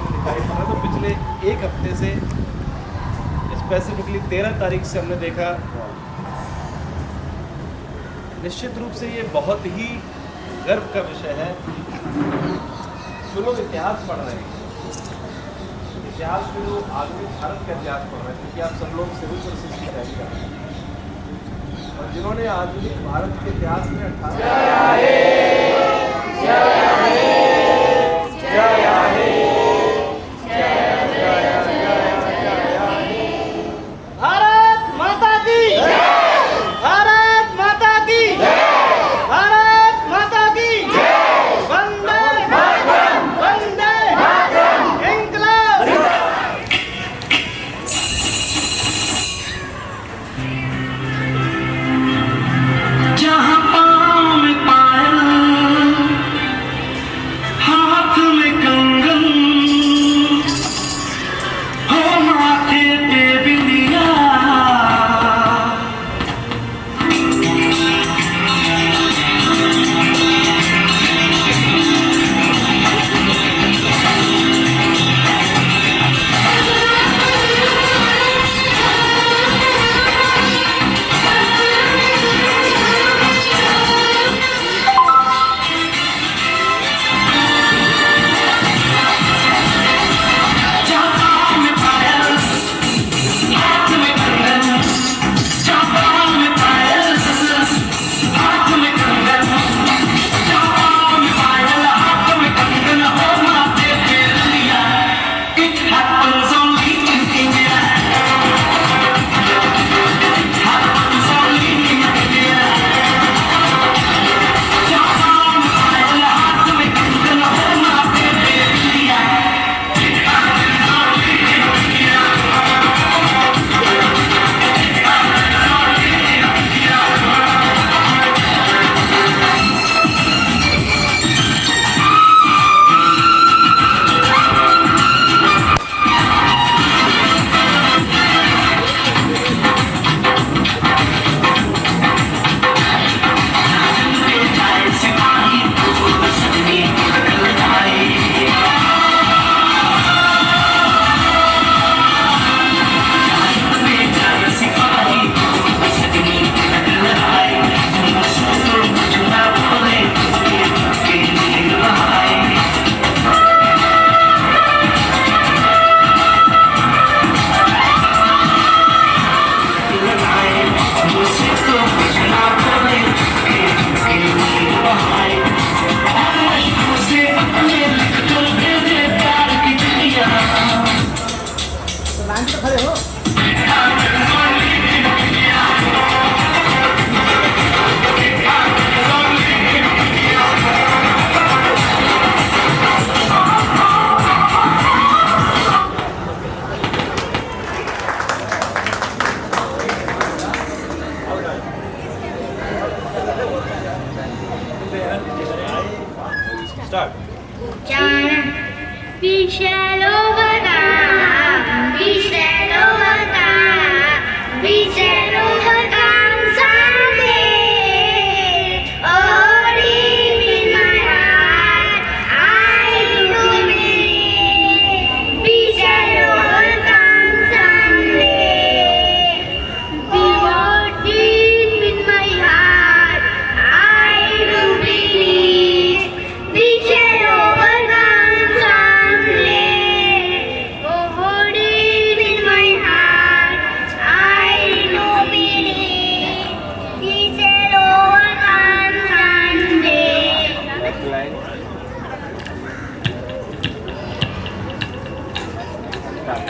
में दिखाई पड़ रहा है। तो पिछले एक हफ्ते से स्पेसिफिकली 13 तारीख से हमने देखा, निश्चित रूप से ये बहुत ही गर्व का विषय है। जो लोग इतिहास पढ़ रहे हैं, इतिहास में जो आधुनिक भारत का इतिहास पढ़ रहे हैं, क्योंकि आप सब लोग सिविल सर्विसेज की तैयारी कर रहे हैं, और जिन्होंने आधुनिक भारत के इतिहास में 18 Start. We shall overcome. We shall overcome. We shall overcome someday. Oh, deep in my heart, I do believe we shall overcome someday. Oh, deep in my heart, I do believe we shall overcome someday. Oh, deep in my heart, I do believe we shall overcome someday. Next line. Start.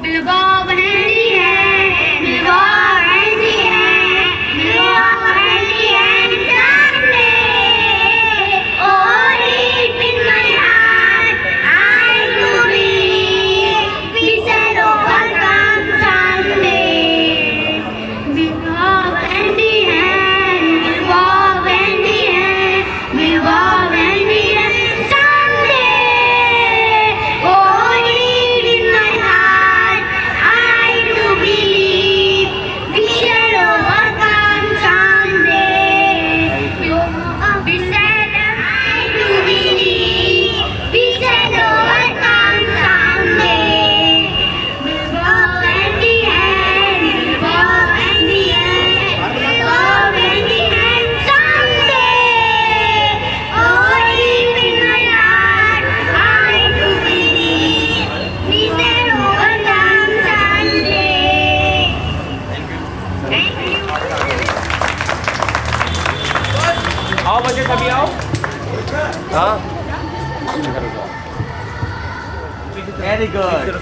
We'll go hand in hand, we'll go hand in hand, we'll go hand in hand someday. Oh, deep in my heart, I do believe we shall overcome someday. We'll go hand in hand, we'll go hand in hand, we'll go hand in hand someday. Oh, deep in my heart, I do very good.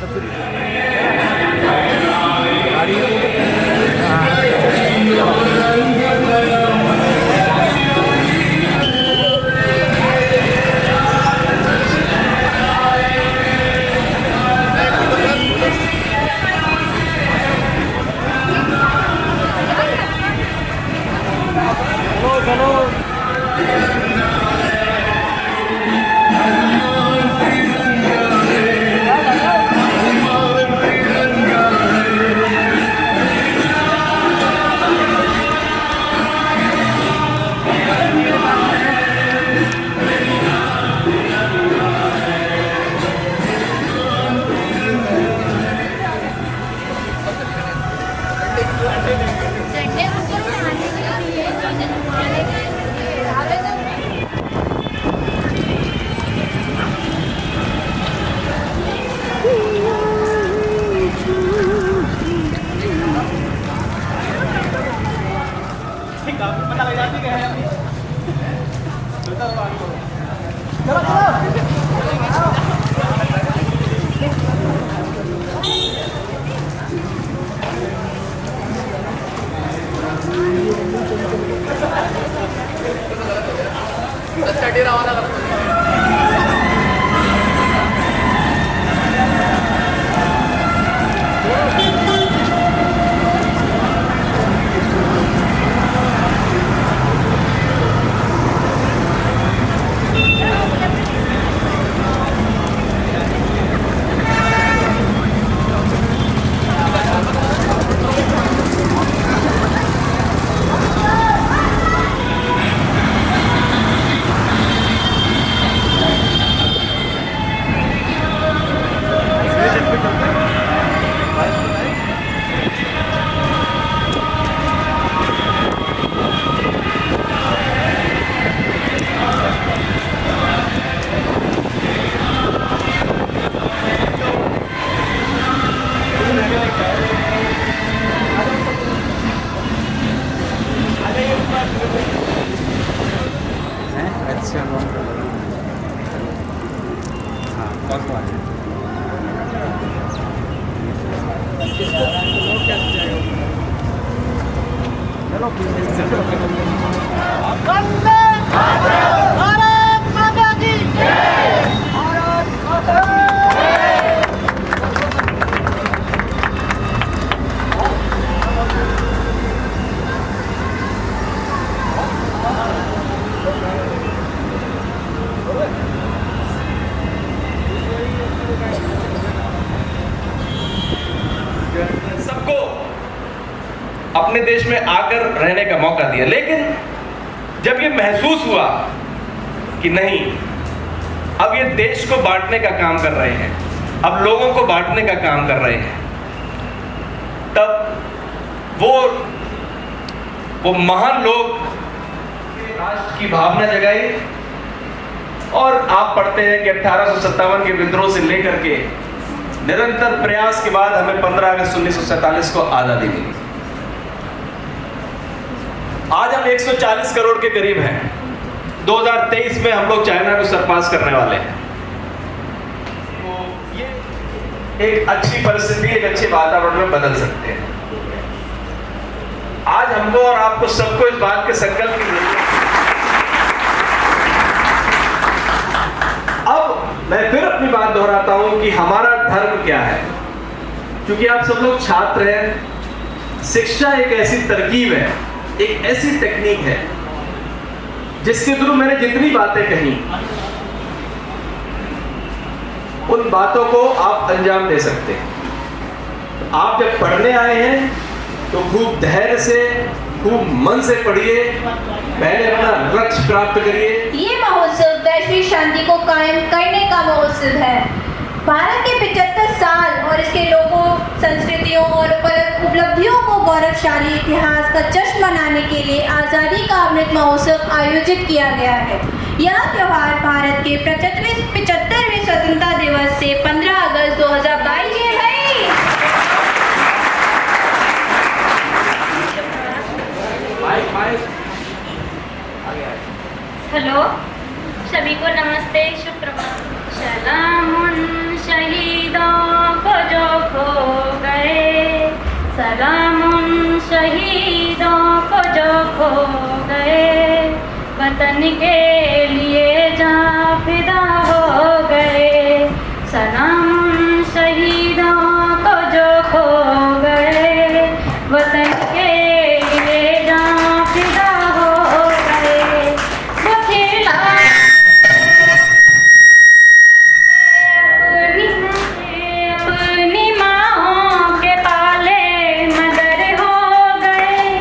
पता लग जाती है अभी। सबको अपने देश में आकर रहने का मौका दिया, लेकिन जब ये महसूस हुआ कि नहीं, अब ये देश को बांटने का काम कर रहे हैं, अब लोगों को बांटने का काम कर रहे हैं, तब वो महान लोग राष्ट्र की भावना जगाई। और आप पढ़ते हैं कि 1857 के विद्रोह से लेकर के निरंतर प्रयास के बाद हमें 15 अगस्त 1947 को आजादी मिली। आज हम 140 करोड़ के करीब हैं। 2023 में हम लोग चाइना को सरपास करने वाले हैं। तो ये एक अच्छी परिस्थिति, एक अच्छे वातावरण में बदल सकते हैं। आज हमको और आपको सबको इस बात के संकल्प की जरूरत है। अब मैं फिर अपनी बात दोहराता हूं कि हमारा धर्म क्या है, क्योंकि आप सब लोग छात्र हैं। शिक्षा एक ऐसी तरकीब है, एक ऐसी टेक्निक है जिसके थ्रू मैंने जितनी बातें कही, उन बातों को आप अंजाम दे सकते हैं। आप जब पढ़ने आए हैं तो खूब धैर्य से, खूब मन से पढ़िए, पहले अपना लक्ष्य प्राप्त करिए। ये महोत्सव वैश्विक शांति को कायम करने का महोत्सव है। भारत के 75 साल और इसके लोगों, संस्कृतियों और उपलब्धियों को गौरवशाली इतिहास का जश्न मनाने के लिए आज़ादी का अमृत महोत्सव आयोजित किया गया है। यह त्यौहार भारत के 75वें स्वतंत्रता दिवस से 15 अगस्त 2022 में है। हेलो, सभी को नमस्ते, शुभ प्रभात। सलामुन शहीद वतन के लिए जहाँ फिदा हो गए, सलाम शहीदों को जो खो गए, वतन के लिए जहाँ फिदा हो गए। वो खेला अपनी माँओं के पाले मदर हो गए,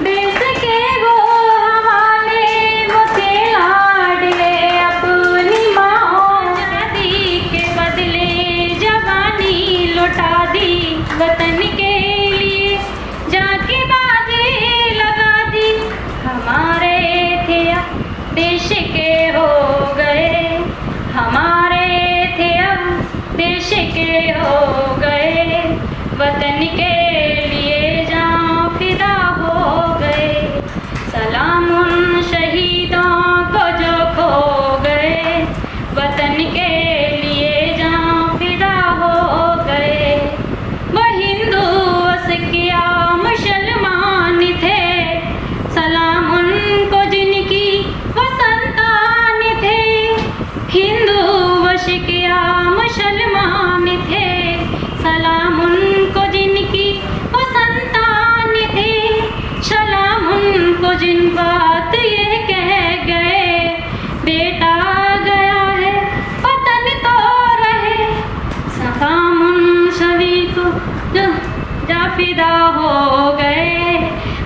देश के वो हवाले वो थे लाडले अपनी माँओं। आज़ादी के बदले जवानी लुटा दी, वतन के लिए जाके बाजी लगा दी। हमारे थे अब देश के हो गए, हमारे थे अब देश के हो गए, वतन के लिए जान फिदा हो गए। सलाम उन शहीदों को जो खो गए, वतन के लिए जान फिदा हो गए। वो हिंदू सिखिया मुसलमान थे, सलाम उनको जिनकी वो संतान थे। हिंदू व सिखिया मुसलमान थे, सलाम उनको जिनकी वो संतान थे। सलाम उनको जिन बात ये कह गए, बेटा गया है वतन तो रहे। सलाम उन सभी को जो जा फिदा हो गए,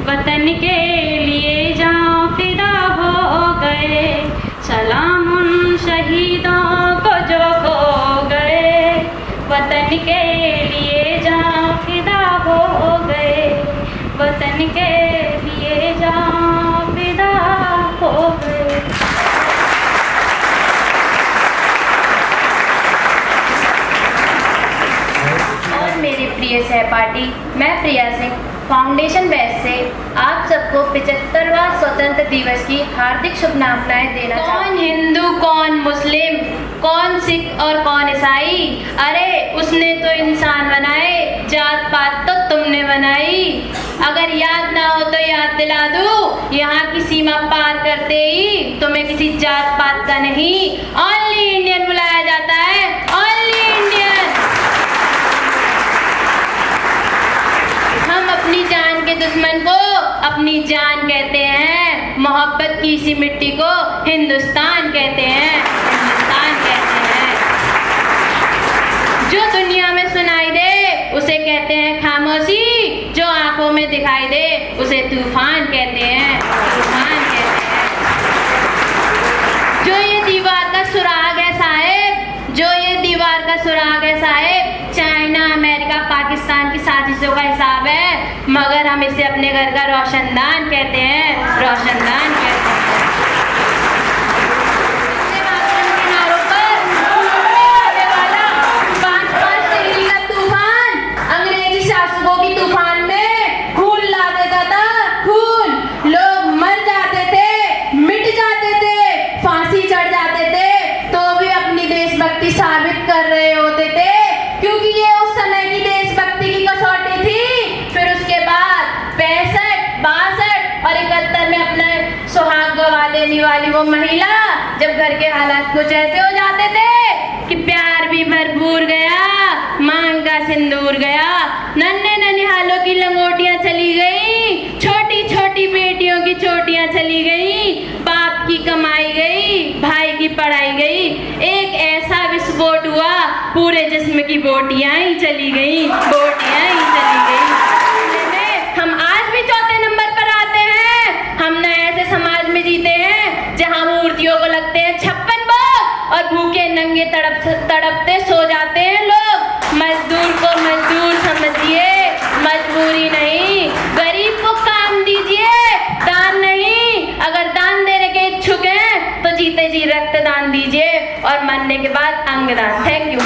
वतन के लिए जा फिदा हो गए। सलाम उन शहीदों को जो खो गए, वतन के लिए जा फिदा हो गए, वतन के लिए जा फिदा हो गए। और मेरे प्रिय सहपाठी, मैं प्रिया सिंह फाउंडेशन बैच से आप सबको 75वां स्वतंत्र दिवस की हार्दिक शुभकामनाएं देना चाहती हूँ। कौन हिंदू कौन मुस्लिम, कौन सिख और कौन ईसाई, अरे उसने तो इंसान बनाए, जात पात तो तुमने बनाई। अगर याद ना हो तो याद दिला दूं, यहाँ की सीमा पार करते ही तुम्हें किसी जात पात का नहीं, ओनली इंडियन बुलाया जाता है, ओनली इंडियन। हम अपनी जान के दुश्मन को अपनी जान कहते हैं, मोहब्बत की इसी मिट्टी को हिंदुस्तान कहते हैं, हिंदुस्तान कहते हैं। जो दुनिया में सुनाई दे उसे कहते हैं खामोशी, जो आंखों में दिखाई दे उसे तूफान कहते हैं, तूफान कहते हैं। जो ये दीवार का सुराग है साहेब, जो ये दीवार का सुराग है साहेब, चाइना अमेरिका पाकिस्तान की साजिशों का हिसाब है, मगर हम इसे अपने घर का रोशनदान कहते हैं, रोशनदान कहते हैं। किनारों पर घूमने आने वाला 5-5 डिग्री का तूफान अंग्रेजी शासकों की तूफान में खून ला देता था, खून। लोग मर जाते थे, मिट जाते थे, फांसी चढ़ जाते थे, तो भी अपनी देशभक्ति साबित कर रहे होते थे, क्योंकि ये उस समय की देशभक्ति की कसौटी थी। फिर उसके बाद 65, 62 और 71 में अपना सुहाग गवा देने वाली वो महिला, जब घर के हालात कुछ ऐसे हो जाते थे कि प्यार भी भरपूर गया, मांग का सिंदूर गया, नन्हे ननिहालों की लंगोटियां चली गई, छोटी छोटी बेटियों की चोटियां चली गई, बाप की कमाई गई, भाई की पढ़ाई गई, एक ऐसा विस्फोट हुआ पूरे जिस्म की बोटियां ही चली गई, बोटियां ही चली गई। हम आज भी चौथे नंबर पर आते हैं। हम न ऐसे समाज में जीते हैं जहां मूर्तियों को लगते हैं 56 भोग और भूखे नंगे तड़पते सो जाते हैं लोग। मजदूर को मजदूर समझिए, मजबूरी नहीं। गरीब को काम दीजिए, दान नहीं। अगर दान देने के इच्छुक हैं तो जीते जी रक्तदान दीजिए और मरने के बाद अंगदान। Thank you.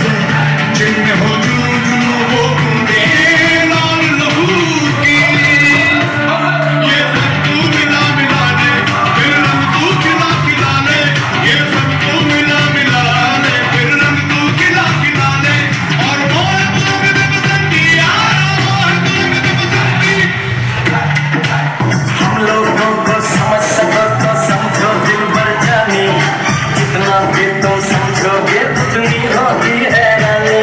से जिनमें हो जुनू वो बूंदे लाल लहू की। ये सब तू मिला मिला ले, फिर रंग तू खिला खिला ले। ये सब तू मिला मिला ले, फिर रंग तू खिला खिला ले। और मोर तूंग दे बसंती यार, मोर तूंग दे बसंती। हम लोगों को समझ सको तो समझो दिल भर जानी, जितना भी तुम समझोगे उतनी होगी हैरानी।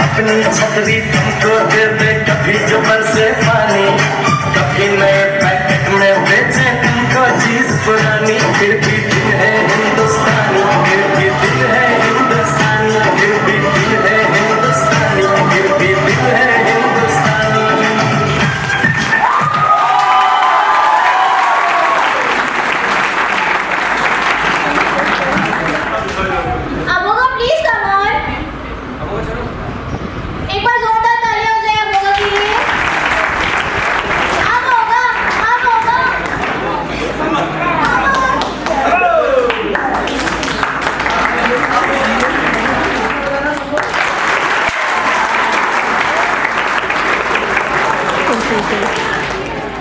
अपनी छतरी तुमको दे दे कभी जो बरसे पानी, कभी नए पैकेट में बेचे तुमको चीज पुरानी। फिर भी दिल है हिंदुस्तानी, फिर भी दिल है हिंदुस्तानी, फिर भी दिल है हिंदुस्तानी, फिर भी दिल है हिंदुस्तानी। अमोघा प्लीज कम ऑन। एक बार जोरदार तालियां हो जाए अमोघा के लिए। अमोघा अमोघा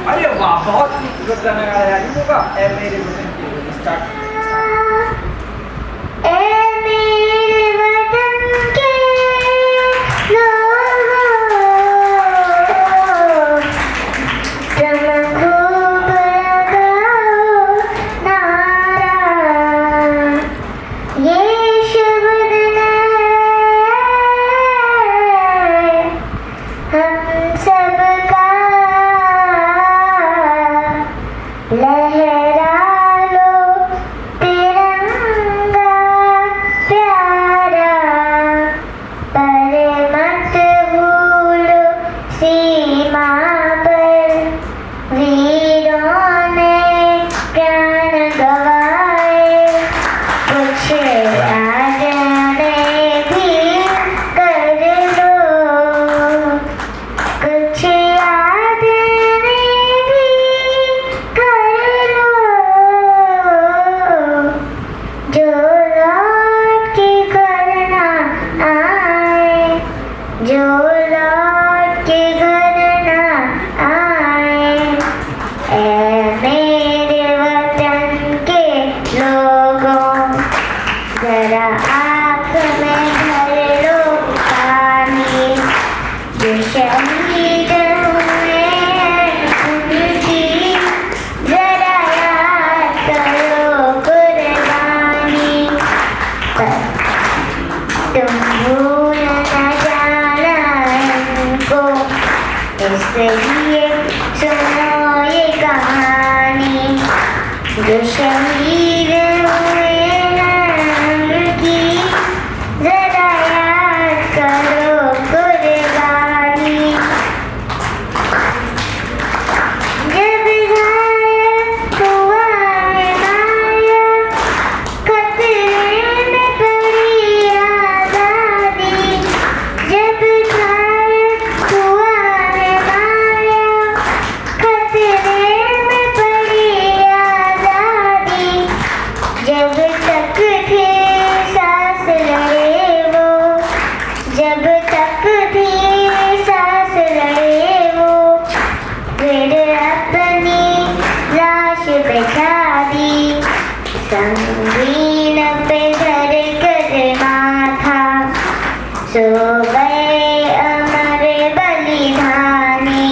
अरे वाह, बहुत खूबसूरत गाना गाया यार। होगा ए मेरे वतन के स्टार्ट। ए मेरे वतन के लोगों, तुम खूब लगाओ नारा, ये शुभ दिन है हम सबका, लहरा लो तिरंगा प्यारा, पर मत भूलो सीमा पर वीरों ने प्राण गवाए। कुछ आजाने भी कर लो, कुछ याद भी कर लो, जो लौट के घर ना आए, जो लौट के घर ना आए। ए मेरे वतन के लोगों, जरा आँख में भर लो पानी, जो शहीद हुए हैं उनकी जरा याद करो कुर्बानी। पर तुम भूल न जाना इनको, इसलिए सुनो ये कहानी, जो शहीद हुए हैं उनकी जरा याद करो कुर्बानी। जब घायल हुआ है माया, खतरे में पड़ी आजादी। जब घायल हुआ है माया, खतरे में पड़ी आजादी। जब तक थे सांस लड़े वो, जब तक थी सांस लड़े वो, फिर अपनी लाश बिछा दी। संगीन पे धर कर माथा, सो गए अमर बलिदानी,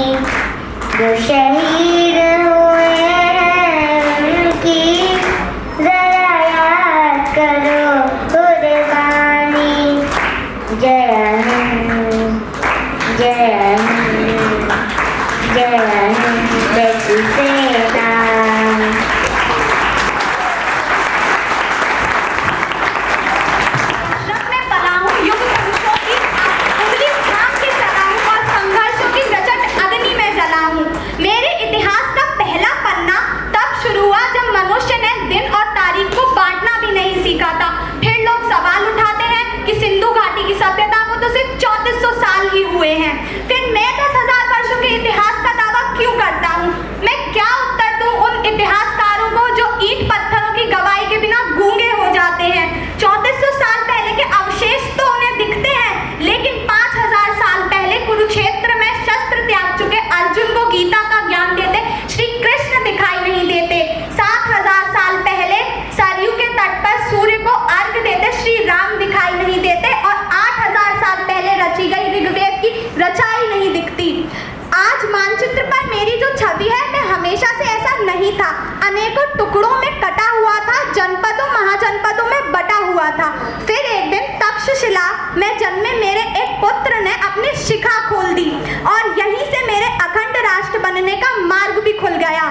जो शहीद हुए हैं उनकी जरा याद करो कुर्बानी। जय हिंद, जय हिंद, जय हिंद जय सेना। मैं पला हूँ युग पुरुषों की उंगली थाम के चला हूँ, और संघर्षों की रचट अग्नि में जला हूँ। मेरे इतिहास का पहला पन्ना तब शुरू हुआ जब मनुष्य ने दिन और तारीख को बांटना भी नहीं सीखा था। फिर लोग सवाल उठाते हैं कि सिंधु घाटी की सभ्यता को तो सिर्फ 3400 साल ही हुए हैं, फिर मैं 10,000 वर्षों के इतिहास का दावा क्यों करता हूँ? मैं क्या उत्तर दूं उन इतिहासकारों को जो ईंट पत्थरों की गवाही के बिना गूंगे हो जाते हैं? 3400 साल पहले के अवशेष तो उन्हें दिखते मैं जन्मे मेरे एक पुत्र ने अपनी शिखा खोल दी और यहीं से मेरे अखंड राष्ट्र बनने का मार्ग भी खुल गया।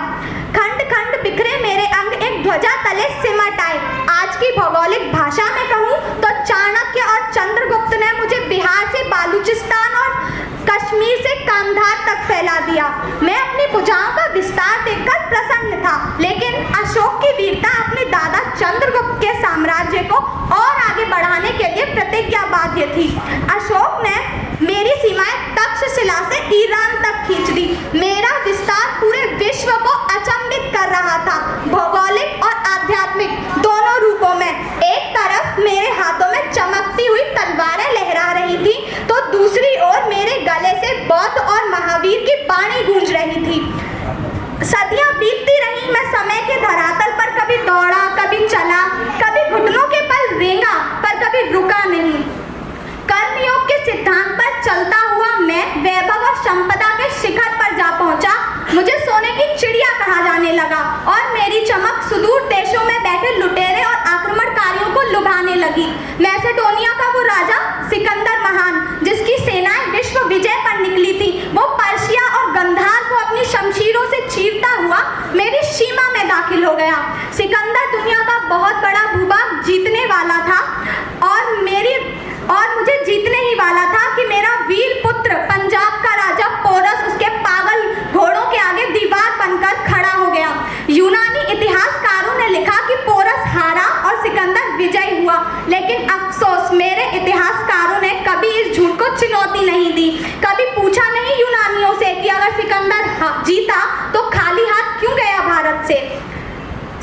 खंड खंड बिखरे मेरे अंग एक ध्वजा तले सिमट आए। आज की भौगोलिक भाषा में कहूँ तो चाणक्य और चंद्रगुप्त ने मुझे बिहार से बालूचिस्तान और कश्मीर से कांधार तक फैला दिया। मैं अपनी भुजाओं का विस्तार देखकर प्रसन्न था, लेकिन अशोक की वीरता अपने दादा चंद्रगुप्त के साम्राज्य को और आगे बढ़ाने के लिए प्रतिज्ञाबद्ध थी। अशोक ने मेरी सीमाएं तक्षशिला से ईरान तक खींच दी। मेरा विस्तार पूरे विश्व को अचंभित कर रहा था, भौगोलिक और आध्यात्मिक दोनों रूपों में। एक तरफ मेरे हाथों में चमकती हुई तलवारें लहरा रही थी, तो दूसरी ओर मेरे गले से बौद्ध और महावीर की वाणी गूंज रही थी। सदियां बीतती रही, मैं समय के धरातल पर कभी दौड़ा, कभी चला, कभी घुटनों के पल रेंगा, पर कभी रुका नहीं। कर्मयोग के सिद्धांत पर चलता हुआ मैं वैभव और संपदा के शिखर पर जा पहुंचा। मुझे सोने की चिड़िया कहा जाने लगा और मेरी चमक सुदूर देशों में बैठे लुटेरे और आक्रमणकारियों को लुभाने लगी। मैसेडोनिया का वो राजा सिकंदर महान, जिसकी सेनाएं विश्व विजय पर निकली थी, वो पर्शिया और गंधार को अपनी शमशीरों से चीरता हुआ मेरी सीमा में दाखिल हो गया। सिकंदर दुनिया का बहुत बड़ा भूभाग जीतने वाला था और मुझे जीतने ही वाला था कि मेरा वीर पुत्र पंजाब का राजा पोरस उसके पागल घोड़ों के आगे दीवार बनकर खड़ा हो गया। यूनानी इतिहासकारों ने लिखा कि पोरस हारा और सिकंदर विजयी हुआ, लेकिन अफसोस मेरे इतिहासकारों ने कभी इस झूठ को चुनौती नहीं दी। कभी पूछा नहीं यूनानियों से कि अगर सिकंदर जीता तो खाली हाथ क्यों गया भारत से।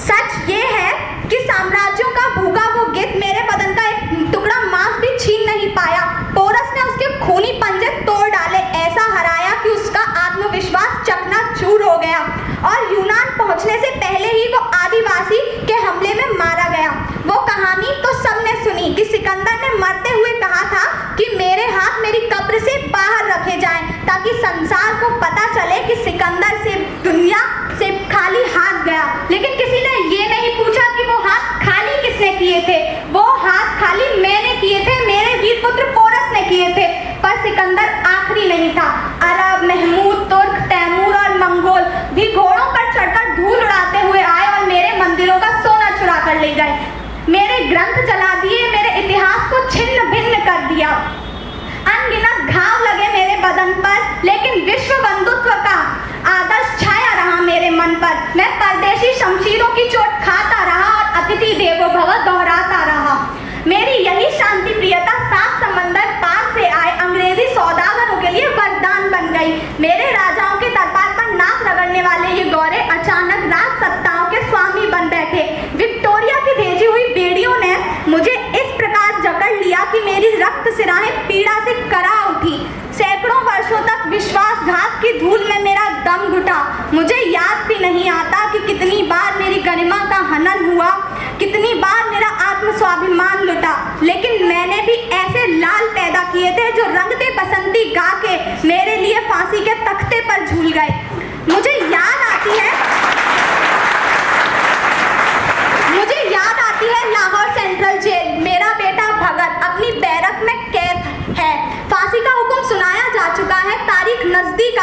सच ये है कि साम्राज्यों का भूखा वो गिद्ध मेरे बदन का एक टुकड़ा मांस भी छीन नहीं पाया। पोरस ने उसके खूनी पंजे तोड़ डाले, ऐसा हराया कि उसका आत्मविश्वास चकनाचूर हो गया और यूनान पहुंचने से पहले ही वो आदिवासी के हमले में मारा गया। वो कहानी तो सबने सुनी कि सिकंदर ने मरते हुए कहा था कि मेरे हाथ मेरी कब्र से बाहर रखे जाएं, ताकि संसार को पता चले कि सिकंदर से दुनिया से खाली हाथ गया। लेकिन किसी ने ये नहीं पूछा कि वो हाथ खाली किसने किए थे। वो हाथ खाली मैंने किए थे, मेरे वीर पुत्र पोरस ने किए थे। पर सिकंदर आखिरी नहीं था। अरब, महमूद, तुर्क, तैमूर और मंगोल भी घोड़ों पर चढ़कर धूल उड़ाते हुए आए और मेरे मंदिरों का सोना चुरा कर ले गए। मेरे ग्रंथ जला दिए, मेरे इतिहास को छिन्न भिन्न कर दिया। अनगिनत घाव लगे मेरे बदन पर, लेकिन विश्व बंधुत्व का आदर्श छाया रहा मेरे मन पर। मैं परदेशी शमशीरों की चोट खाता रहा और अतिथि देवो भव दोहराता रहा। मेरी यही शांति प्रियता सात समंदर पार से आए अंग्रेजी सौदागरों के लिए वरदान बन गई। मेरे राजाओं के दरबार पर नाक रगड़ने वाले ये गौरे अचानक राज सत्ताओं के स्वामी बन बैठे। विक्टोरिया की भेजी हुई बेड़ियों ने मुझे इस प्रकार जकड़ लिया कि मेरी रक्त सिराहें पीड़ा से करा उठी। सैकड़ों वर्षों तक विश्वासघात की धूल में मेरा दम घुटा। मुझे याद भी नहीं आता कि कितनी बार मेरी गरिमा का हनन हुआ, कितनी बार मेरा आत्मस्वाभिमान लुटा। लेकिन मैंने भी ऐसे लाल पैदा किए थे जो रंगते बसंती गा के मेरे लिए फांसी के तख्ते पर झूल गए। मुझे याद आती है लाहौर सेंट्रल जेल। मेरा बेटा भगत अपनी बैरक में कैद है। फांसी का हुक्म सुनाया जा चुका है, तारीख नजदीक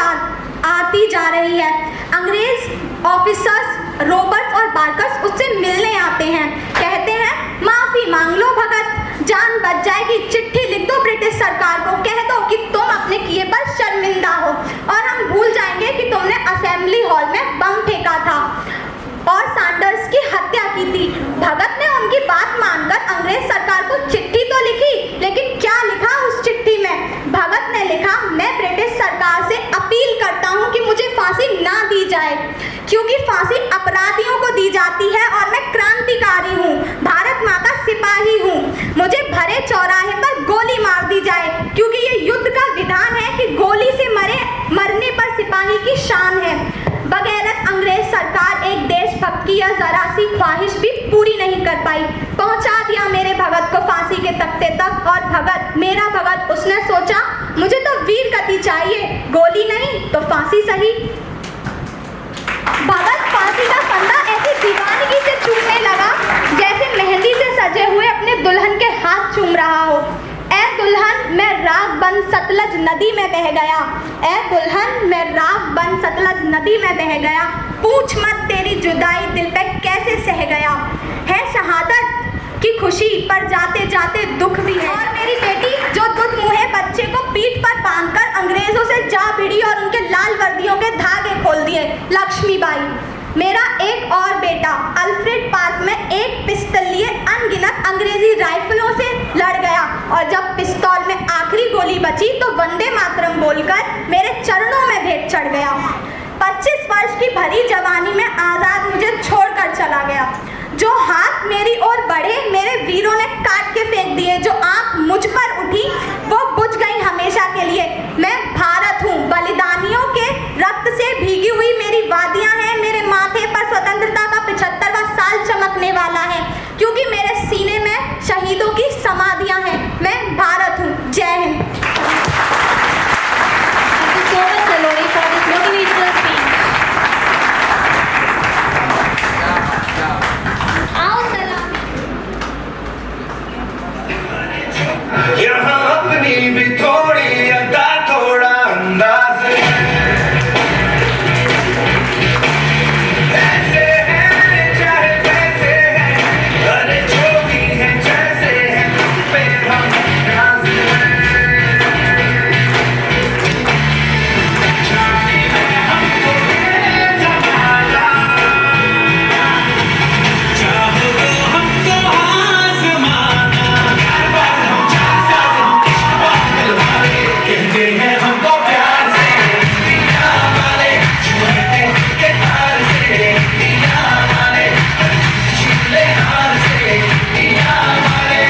आती जा रही है। अंग्रेज ऑफिसर्स रॉबर्ट्स और बार्कस उससे मिलने आते हैं। कहते हैं माफी मांग लो भगत, जान बच जाएगी। चिट्ठी लिख दो ब्रिटिश सरकार को, कह दो कि तुम अपने किए पर शर्मिंदा हो और हम भूल जाएंगे कि तुमने असेंबली हॉल में बम फेंका था और सैंडर्स की हत्या की थी। भगत ने उनकी बात मानकर अंग्रेज सरकार को चिट्ठी तो लिखी, लेकिन क्या लिखा उस चिट्ठी में? भगत ने लिखा, मैं ब्रिटिश सरकार से अपील करता हूं कि मुझे फांसी ना दी जाए, क्योंकि फांसी अपराधियों को दी जाती है और मैं क्रांतिकारी हूं, भारत माँ का सिपाही हूं। मुझे भरे चौराहे पर गोली मार दी जाए, क्योंकि ये युद्ध का विधान है कि गोली से मरने पर सिपाही की शान है। बगैरत अंग्रेज सरकार एक देशभक्त की यह जरा सी ख्वाहिश भी पूरी नहीं कर पाई। पहुंचा दिया मेरे भगत को फांसी के तख्ते तक। और भगत, मेरा भगत, उसने सोचा मुझे तो वीर गति चाहिए, गोली नहीं तो फांसी सही। भगत फांसी का फंदा ऐसी दीवानगी से चूमने लगा जैसे मेहंदी से सजे हुए अपने दुल्हन के हाथ चूम रहा हो। ऐ दुल्हन सतलज नदी में बह गया। ए दुल्हन मैं राख बन सतलज नदी में बह गया। पूछ मत तेरी जुदाई दिल पे कैसे सह गया। है शहादत की खुशी पर जाते जाते दुख भी है। और मेरी बेटी जो दुध मुहे बच्चे को पीठ पर बांधकर अंग्रेजों से जा भिड़ी और उनके लाल वर्दियों के धागे खोल दिए, लक्ष्मीबाई। मेरा एक और बेटा अल्फ्रेड पार्क में एक पिस्तौल लिए अनगिनत अंग्रेजी राइफलों से लड़ गया और जब पिस्तौल में आखिरी गोली बची तो वंदे मातरम बोलकर मेरे चरणों में भेंट चढ़ गया। 25 वर्ष की भरी जवानी में आज़ाद मुझे छोड़कर चला गया। जो हाथ मेरी ओर बढ़े मेरे वीरों ने काट के फेंक दिए। जो आंख मुझ पर उठी वो बुझ गई हमेशा के लिए। मैं भारत हूँ, बलिदानियों के रक्त से भीगी हुई मेरी वादियाँ हैं। मेरे माथे पर स्वतंत्रता का 75वां साल चमकने वाला है क्योंकि मेरे सीने में शहीदों की समाधियाँ हैं। मैं भारत हूँ। जय Hind. Thank you so much, Saloni, for this motivational speech. यहाँ अपनी भी थोड़ी अदा थोड़ा अंदाज ऐसे हैं चाहे कैसे हैं, अरे जो भी हैं जैसे हैं तुम पे हम नाज हैं। चाहे है हमको ये जमाना, चाहो तो हमको आज़माना। हर बार हम कहते हैं हमको प्यार से दिया वाले, छूते के तार से दिया वाले, छूले हार से दिया वाले,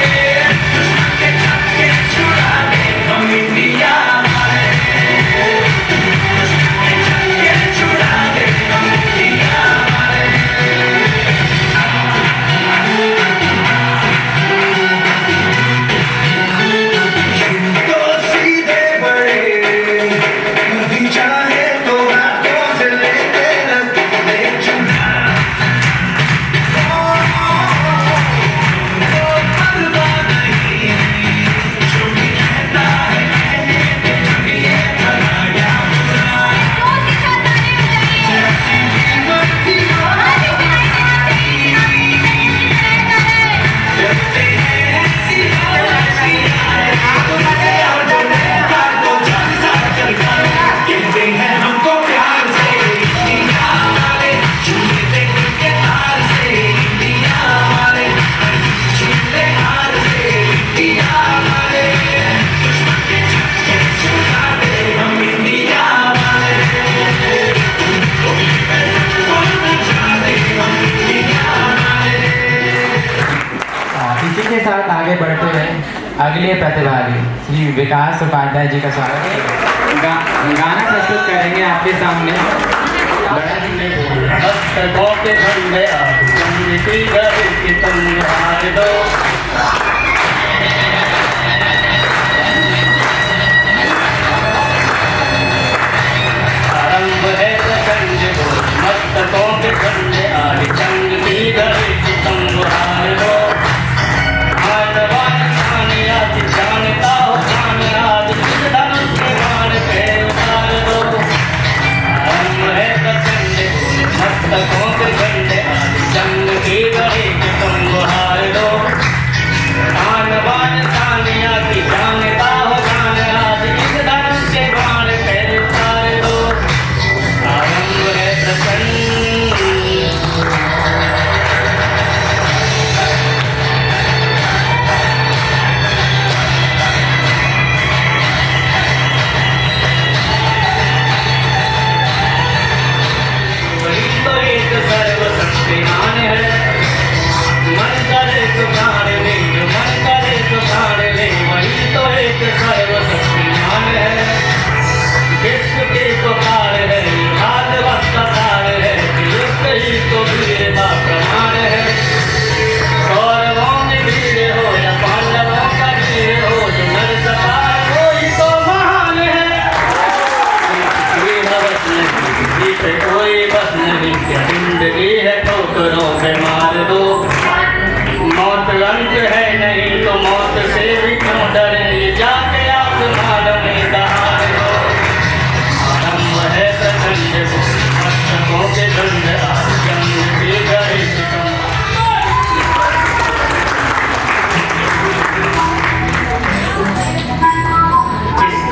दुश्मन के छक्के छुड़ा दे हम इंडिया वाले, दुश्मन के छक्के छुड़ा दे हम इंडिया वाले। तो सीधे बड़े कभी चाहे तो हाथों से लेते लगते चुना, वो परवा नहीं जो भी कहता है कहने दे, जब ये भला या बुरा जैसी भी मर्जी हो जलते हैं ऐसी ऐसी कहते हैं हमको प्यार से दिया वाले, छूते के हार से दिया वाले, छूते हार से दिया वाले, दुश्मन के छक्के छुड़ा दे हम इंडिया वाले, गोली पे सबको नचा दे हम इंडिया वाले। इसी के साथ आगे बढ़ते हुए अगले प्रतिभागी श्री विकास उपाध्याय जी का स्वागत है। गाना प्रस्तुत करेंगे आपके सामने। मस्तकों के झंडे चंद की गरी की तुम हार दो, आरंभ है प्रचंड हो, मस्तकों के झंडे आज चंद की गरी की तुम हार दो। मानवान शान आज जानता हो शान आज धनुष के बाण पे उतार दो। आरंभ है प्रचंड हो, मस्तकों के झंडे आज चंद की गरी की तुम हार दो।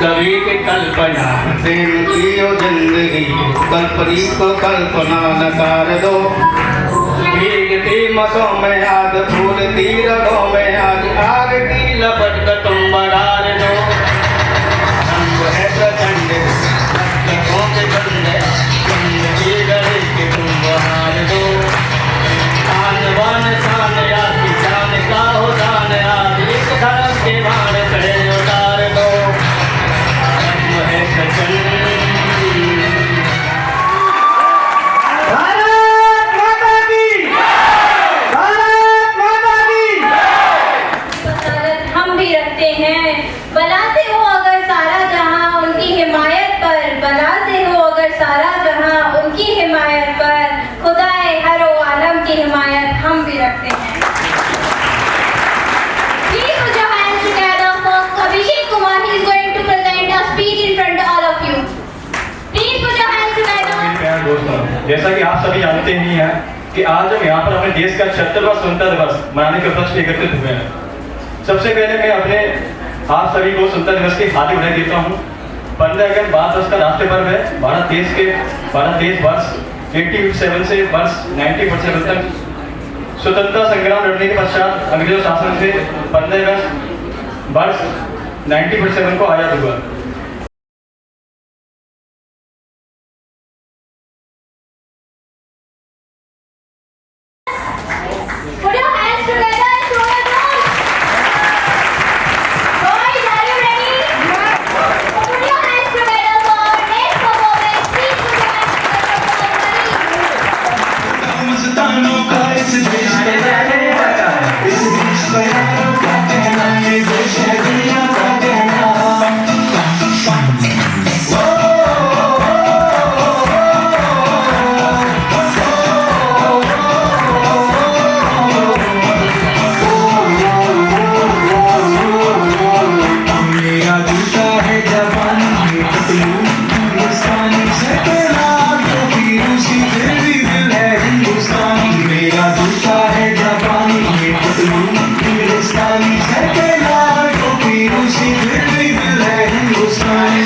कवि की कल्पना प्रेम की ओ जिंदगी कल्पनी को कल्पना नकार दो भीगती मसों में आग फूलती रगों में आग की लपट का तुम बरार दो रंग है प्रचंड रक्तों के बंदे जिंदगी गले के तुम बहार दो शान वन शान याद शान का हो दान आज इस धर्म के बाण खड़े उतार दो रंग है प्रचंड हम भी रखते हैं बला से हो अगर सारा जहां उनकी हिमायत पर बला से हो अगर सारा जहां उनकी हिमायत पर खुदाए हर ओ आलम की हिमायत हम भी रखते हैं। Please put your hands together for Abhishek Kumar. He is going to present a speech in front of all of you. Please put your hands together. प्यारे दोस्तों, जैसा कि आप सभी जानते ही हैं कि आज हम यहाँ पर अपने देश का 76वां स्वतंत्रता दिवस मनाने के उपलक्ष्य में एकत्रित हुए हैं। सबसे पहले मैं अपने आप सभी को स्वतंत्रता दिवस की हार्दिक बधाई देता हूँ। 15 अगस्त भारत वर्ष का राष्ट्रीय पर्व है। भारत देश वर्ष 87 से वर्ष 1947 तक स्वतंत्रता संग्राम लड़ने के पश्चात अंग्रेजों शासन से 15 अगस्त वर्ष 1947 को आजाद हुआ। Put your hands together and show your drums. Boys, are you ready? Put your hands together for our next performance. Please put your hands together for मस्तानों का इस देश में रहने वाला इस देश का यारों का कहना ये देश है दुनिया का कहना मेरा जूता है जवानी में पतलून हिंदुस्तानी से तेरा टोपी रूसी फिर भी दिल है हिंदुस्तानी मेरा जूता है जवानी में पतलून हिंदुस्तानी से तेरा टोपी रूसी फिर भी दिल है हिंदुस्तानी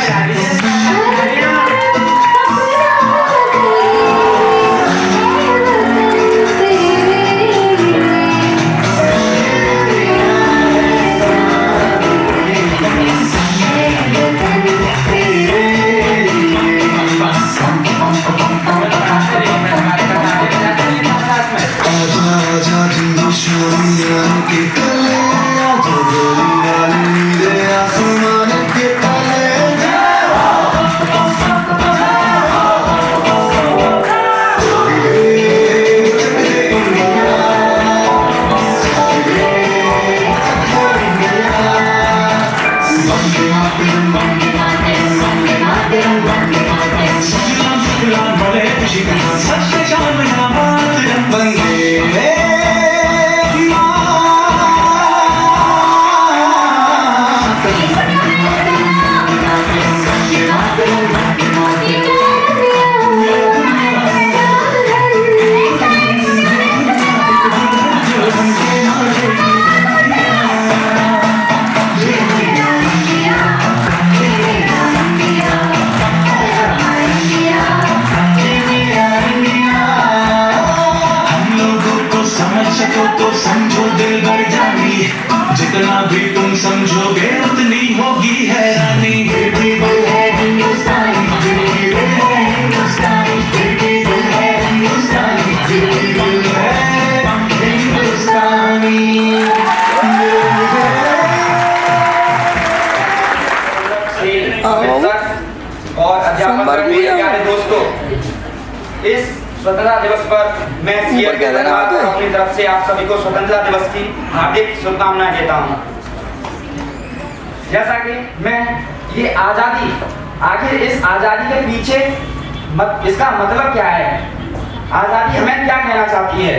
जितना भी तुम समझोगे उतनी होगी हैरानी फिर भी दिल है हिंदुस्तानी फिर भी दिल है हिंदुस्तानी फिर भी दिल है हिंदुस्तानी फिर भी दिल है हिंदुस्तानी और अध्यापक मेरे प्यारे दोस्तों, इस स्वतंत्रता दिवस पर मैं सीएम के अपनी तरफ से आप सभी को स्वतंत्रता दिवस की हार्दिक शुभकामनाएं देता हूं। जैसा कि मैं ये आज़ादी, आखिर इस आज़ादी के पीछे इसका मतलब क्या है, आज़ादी हमें क्या कहना चाहती है।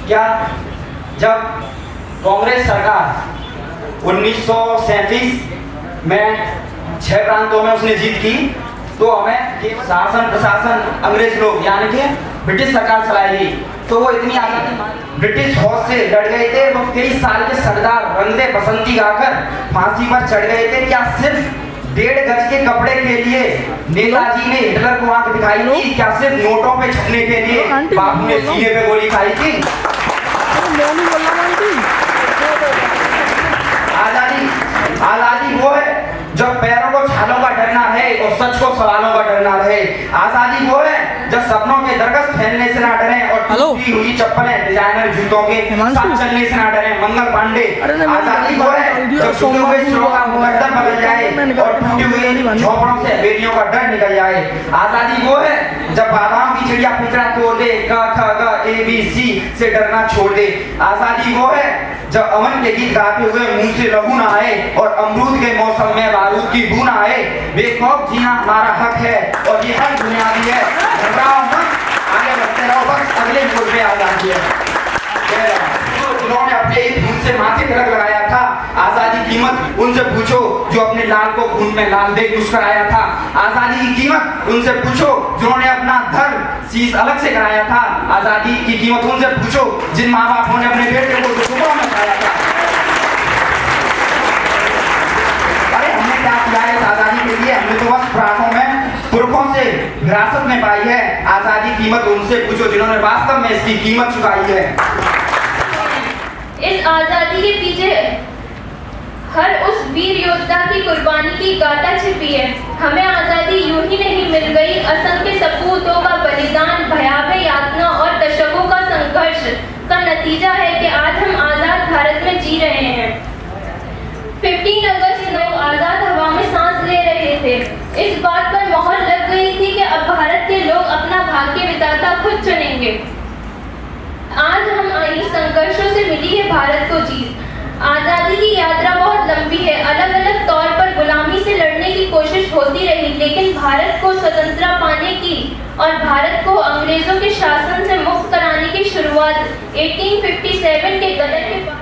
क्या जब कांग्रेस सरकार 1937 में 6 प्रांतों में उसने जीत की तो हमें शासन प्रशासन अंग्रेज लोग यानी कि ब्रिटिश सरकार चलाएगी, तो वो इतनी आज़ादी ब्रिटिश फौज से लड़ गए थे। वो 23 साल के सरदार रंगदे बसंती गाकर फांसी पर चढ़ गए थे। क्या सिर्फ 1.5 गज के कपड़े के लिए नेताजी ने हिटलर को आंख दिखाई थी, क्या सिर्फ नोटों पे छपने के लिए बापू ने सीने पे गोली खाई थी? आजादी वो है जब पैरों को छालों का डरना है और सच को सवालों का डरना रहे। आजादी वो है जब सपनों के दरगस फैलने से ना डरे और टूटी हुई चप्पलें डिजाइनर जूतों के साथ चलने से ना डरे। मंगल पांडे। आजादी वो है जब टूटे हुए सिरों का मुकद्दर बदल जाए और टूटी हुई झोपड़ों से हवेलियों का डर निकल जाए। आजादी वो है जब बाधाओं की चिड़िया पिंजरा तोड़ दे, क ख ग ABC से डरना छोड़ दे। आजादी वो है जब अमन के गीत गाते हुए मुंह से लहू ना आए और अमरूद के मौसम में बारूद की बू ना आए। बेखौफ जीना हमारा हक है और ये हक बुनियादी है। घबराओ मत, आगे बढ़ते रहो, बस अगले मोड़ पे आजादी है। उन्होंने अपने खून से माथे तिलक लगाया था, आजादी की कीमत उनसे पूछो जो अपने लाल को खून में लाल देख मुस्कुराया था। आजादी की कीमत उनसे पूछो जिन्होंने अपना धर्म शीश अलग से कराया था। आजादी की कीमत उनसे पूछो जिन माँ बापों ने अपने बेटे को टुकड़ों में खाया था। अरे हमने क्या किया है इस आजादी के लिए? हमने तो बस पुराणों में पुरखों से विरासत में पाई है। आजादी की कीमत उनसे पूछो जिन्होंने वास्तव में इसकी कीमत चुकाई है। इस आजादी के पीछे हर उस वीर योद्धा की कुर्बानी की गाथा छिपी है। हमें आजादी यूं ही नहीं मिल गई, असंख्य सपूतों का बलिदान, भयावह यातना और दशकों का संघर्ष का नतीजा है कि आज हम आजाद भारत में जी रहे हैं। 15 अगस्त लोग आजाद हवा में सांस ले रहे थे। इस बात पर मोहर लग गई थी कि अब भारत के लोग अपना भाग्य विधाता खुद चुनेंगे। आज हम इन संघर्षों से मिली है भारत को जीत। आजादी की यात्रा बहुत लंबी है। अलग अलग तौर पर गुलामी से लड़ने की कोशिश होती रही, लेकिन भारत को स्वतंत्रता पाने की और भारत को अंग्रेजों के शासन से मुक्त कराने की शुरुआत 1857 के गदर के बाद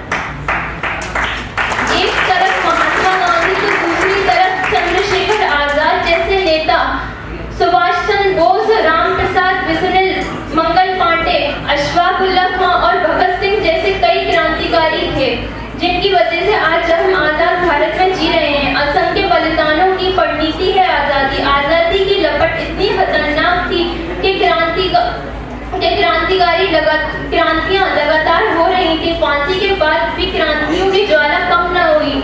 एक तरफ महात्मा गांधी तो दूसरी तरफ चंद्रशेखर आजाद जैसे नेता, सुभाष चंद्र बोस, राम प्रसाद बिस्मिल, मंगल पांडे, अशफाक उल्लाह खां और भगत सिंह जैसे कई क्रांतिकारी थे, जिनकी वजह से आज हम आजाद भारत में जी रहे हैं। असंख्य बलिदानों की परिणति है आजादी। आजादी की लपट इतनी खतरनाक थी कि क्रांतियां लगातार हो रही थी। फांसी के बाद भी क्रांतियों की ज्वाला कम न हुई।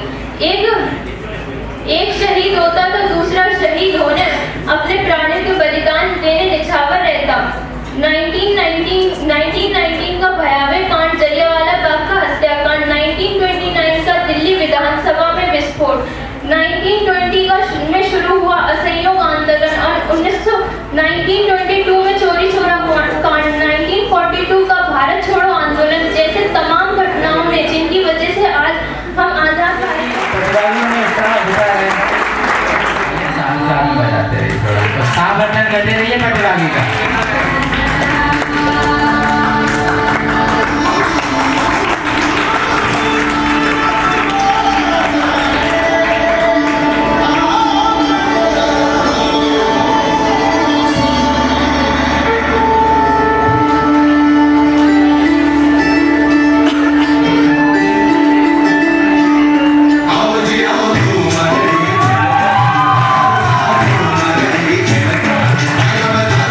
एक शहीद होता तो दूसरा शहीद होने अपने प्राणों के बलिदान देने निछावर रहता। 1919 का भयावह कांड, जलियांवाला बाग का हत्याकांड, 1929 का दिल्ली विधानसभा में विस्फोट, 1920 में शुरू हुआ असहयोग आंदोलन और 1922 में चोरी छोरा कांड, 1942 का भारत छोड़ो आंदोलन जैसे तमाम घटनाओं ने जिनकी वजह से आज हम आजाद बजाते रहिए, थोड़ा साफ वर्णन करते रहिए प्रतिभागी का। I'm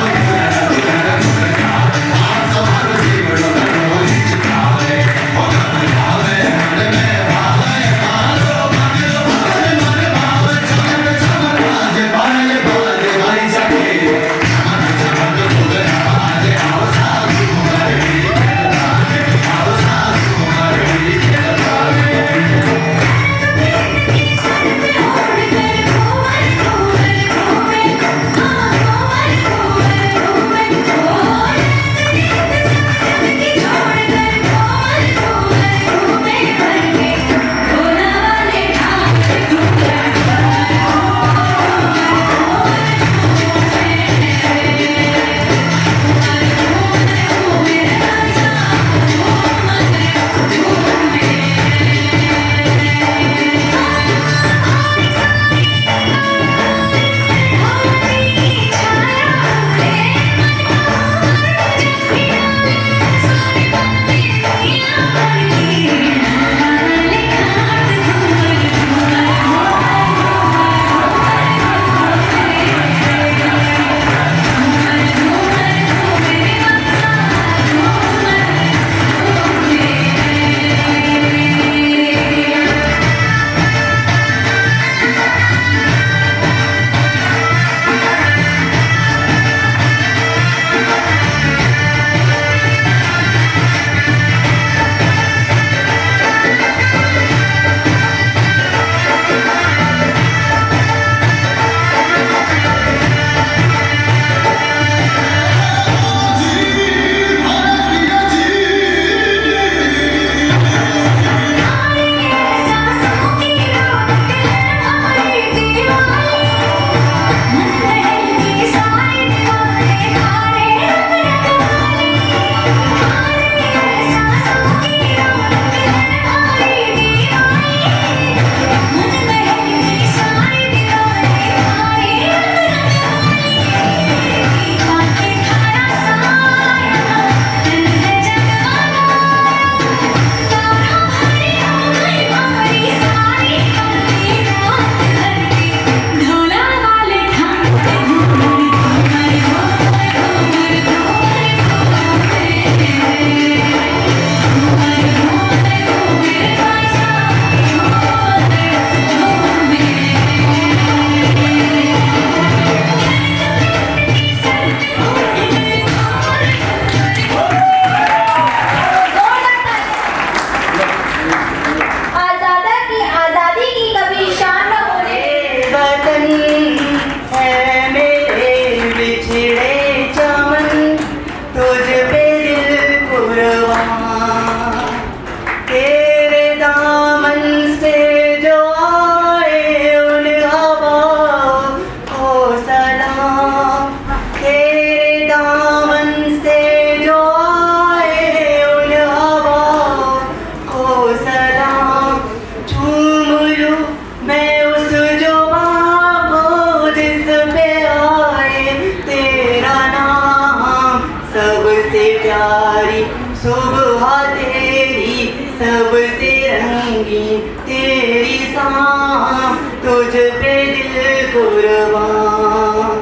कुर्बान,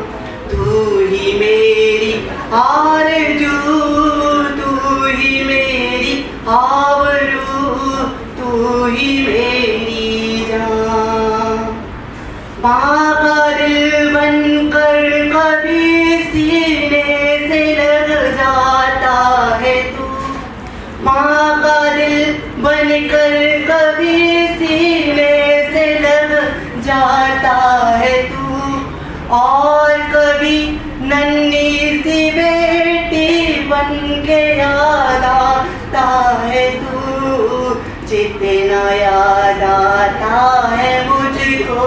तू ही मेरी आरज़ू, तू ही मेरी आबरू, तू ही मेरी जान। माँ का दिल बनकर कभी सीने से लग जाता है तू, माँ का दिल बनकर कभी सीने से लग जाता है तू, और कभी नन्ही सी बेटी बन के याद आता है तू। जितना याद आता है मुझको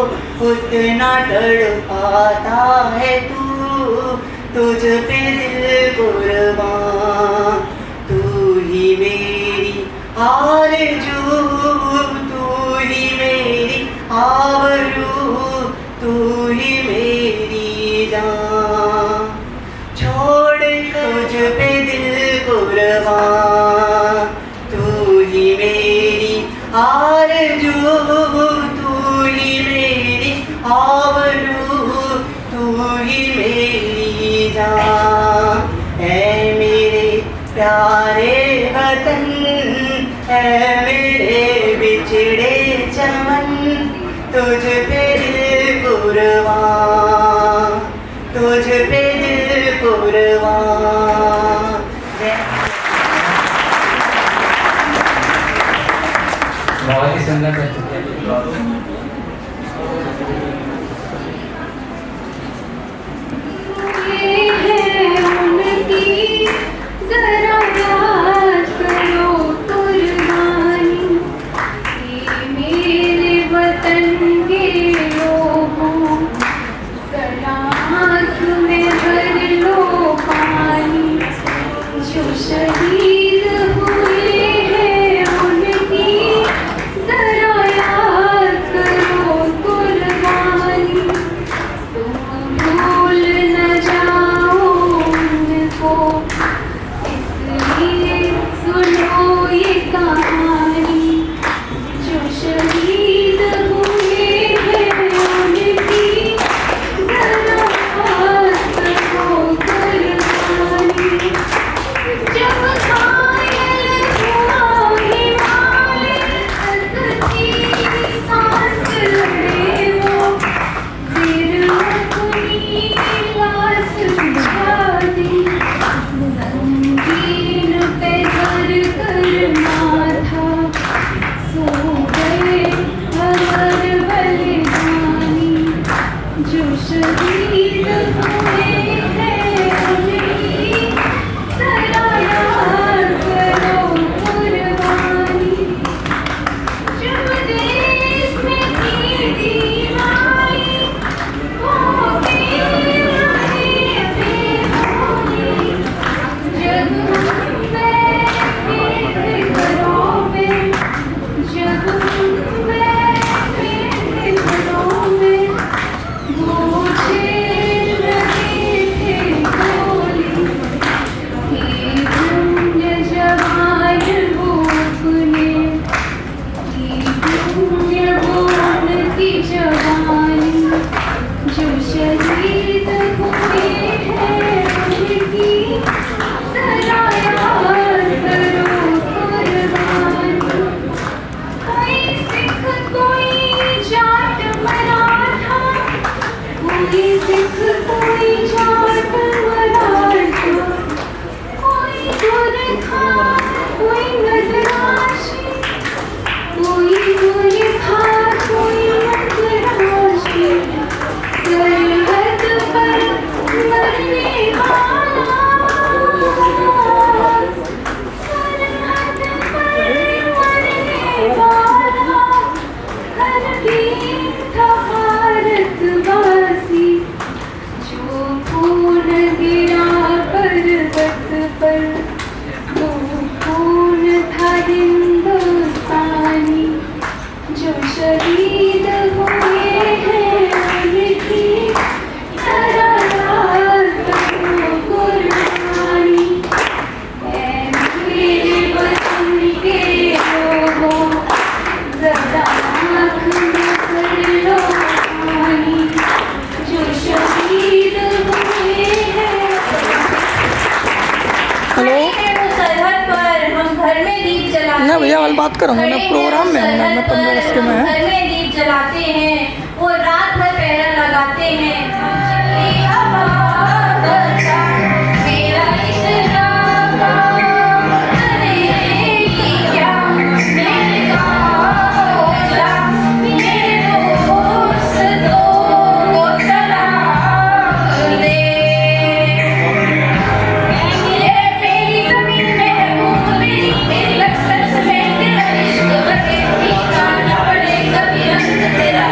उतना तड़पाता है तू, तुझ पे दिल कुर्बान, तू ही मेरी आरज़ू, तू ही मेरी आबरू, तू ही मेरी जान। छोड़ तुझ पे दिल कुर्बान, तू ही मेरी आरज़ू, तू ही मेरी आबरू, तू ही मेरी जान। ऐ मेरे प्यारे वतन, ऐ मेरे बिछड़े चमन, तुझ पे दिल कुर्बान, तुझ पे दिल कुर्बान। बहुत ही सुंदर प्रस्तुति। जरा याद करो कुर्बानी, मेरे वतन के लोगों, जरा आँख में भर लो पानी। जो शहीद हुए हैं उनकी जरा याद करो कुर्बानी, तुम भूल न जाओ उनको, इसलिए सुनो ये कहानी। जो शहीद हुए हैं उनकी जरा याद करो कुर्बानी। जब घायल हुआ हिमालय की सांस लड़े वो, फिर अपनी लाश बुझा दी, संगीन पे धर कर माथा, सो गए अमर बलिदानी। जो शहीद हुए हैं उनकी जरा याद करो कुर्बानी। जब देश में थी दीवानी, वो रहे बेहोनी। जब हम बैठे थे घरों में, जब हम बैठे थे घरों में, वो झेल रहे थे गोली। धन्य जवान वो अपने, धन्य वो उनकी जवानी। जो शहीद हुए हैं उनकी जरा याद करो कुर्बानी। कोई सिख कोई जाट मराठा, कोई सिख कोई जाट मराठा, कोई गोरखा कोई नजराशी, कोई गोरखा कोई नजराशी। सरहद पर मरने वाला, सरहद पर मरने वाला, हर वीर था भारतवासी। जो खून गिरा पर्वत पर, वो खून था हिंदुस्तानी। जो शहीद हुए हैं उनकी जरा याद करो बात करूँगा ना, प्रोग्राम में हूँ ना, मैं 15 अगस्त में है। घर में दीप जलाते हैं, वो रात भर पहरा लगाते हैं। मेरा इतना काम करेगी क्या, मेरे गाँव जा, मेरे दोस्तों को सलाम दे। मेरी ज़मीन महबूब मेरी लक्ष्मण समेत तेरा इश्क बने, ठिकाना पड़े कभी अंत तेरा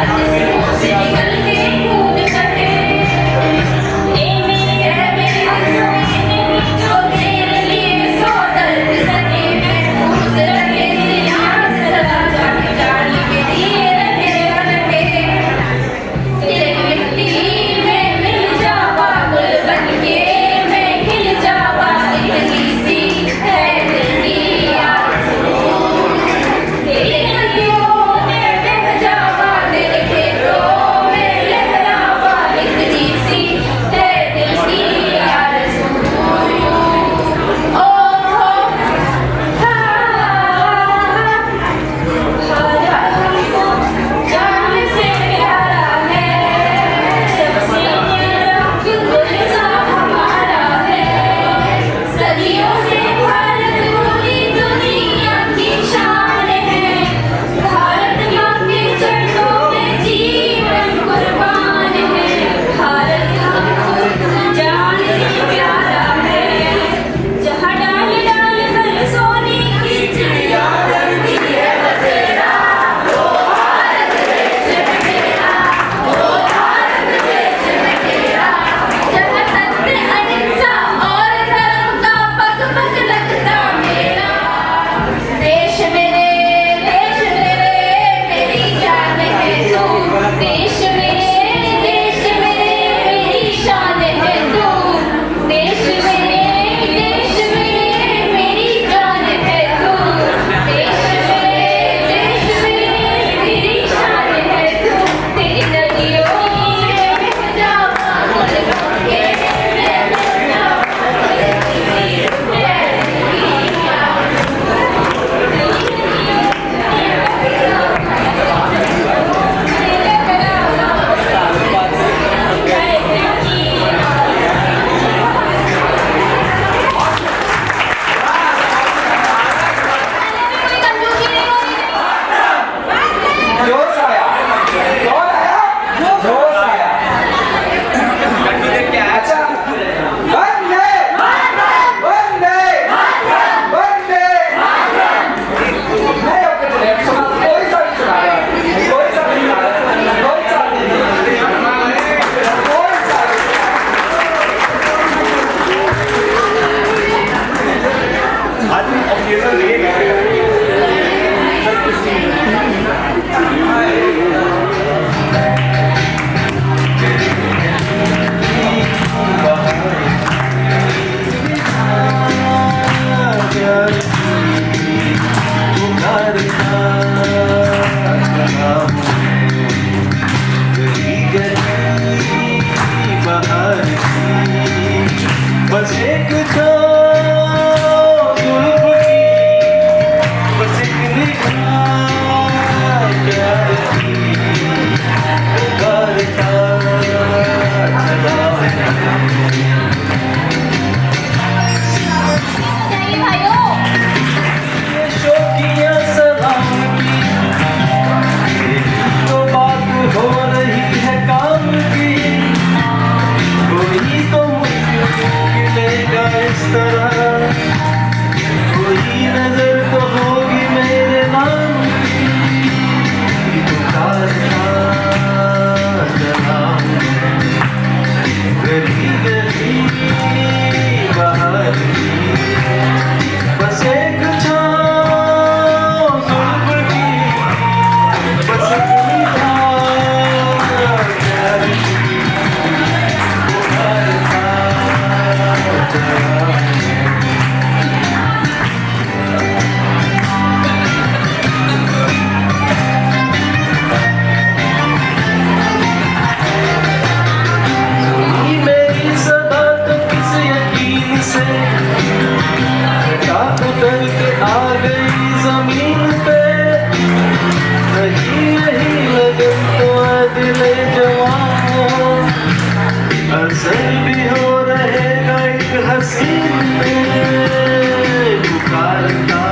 असर भी हो रहेगा एक हसीन में पुकारता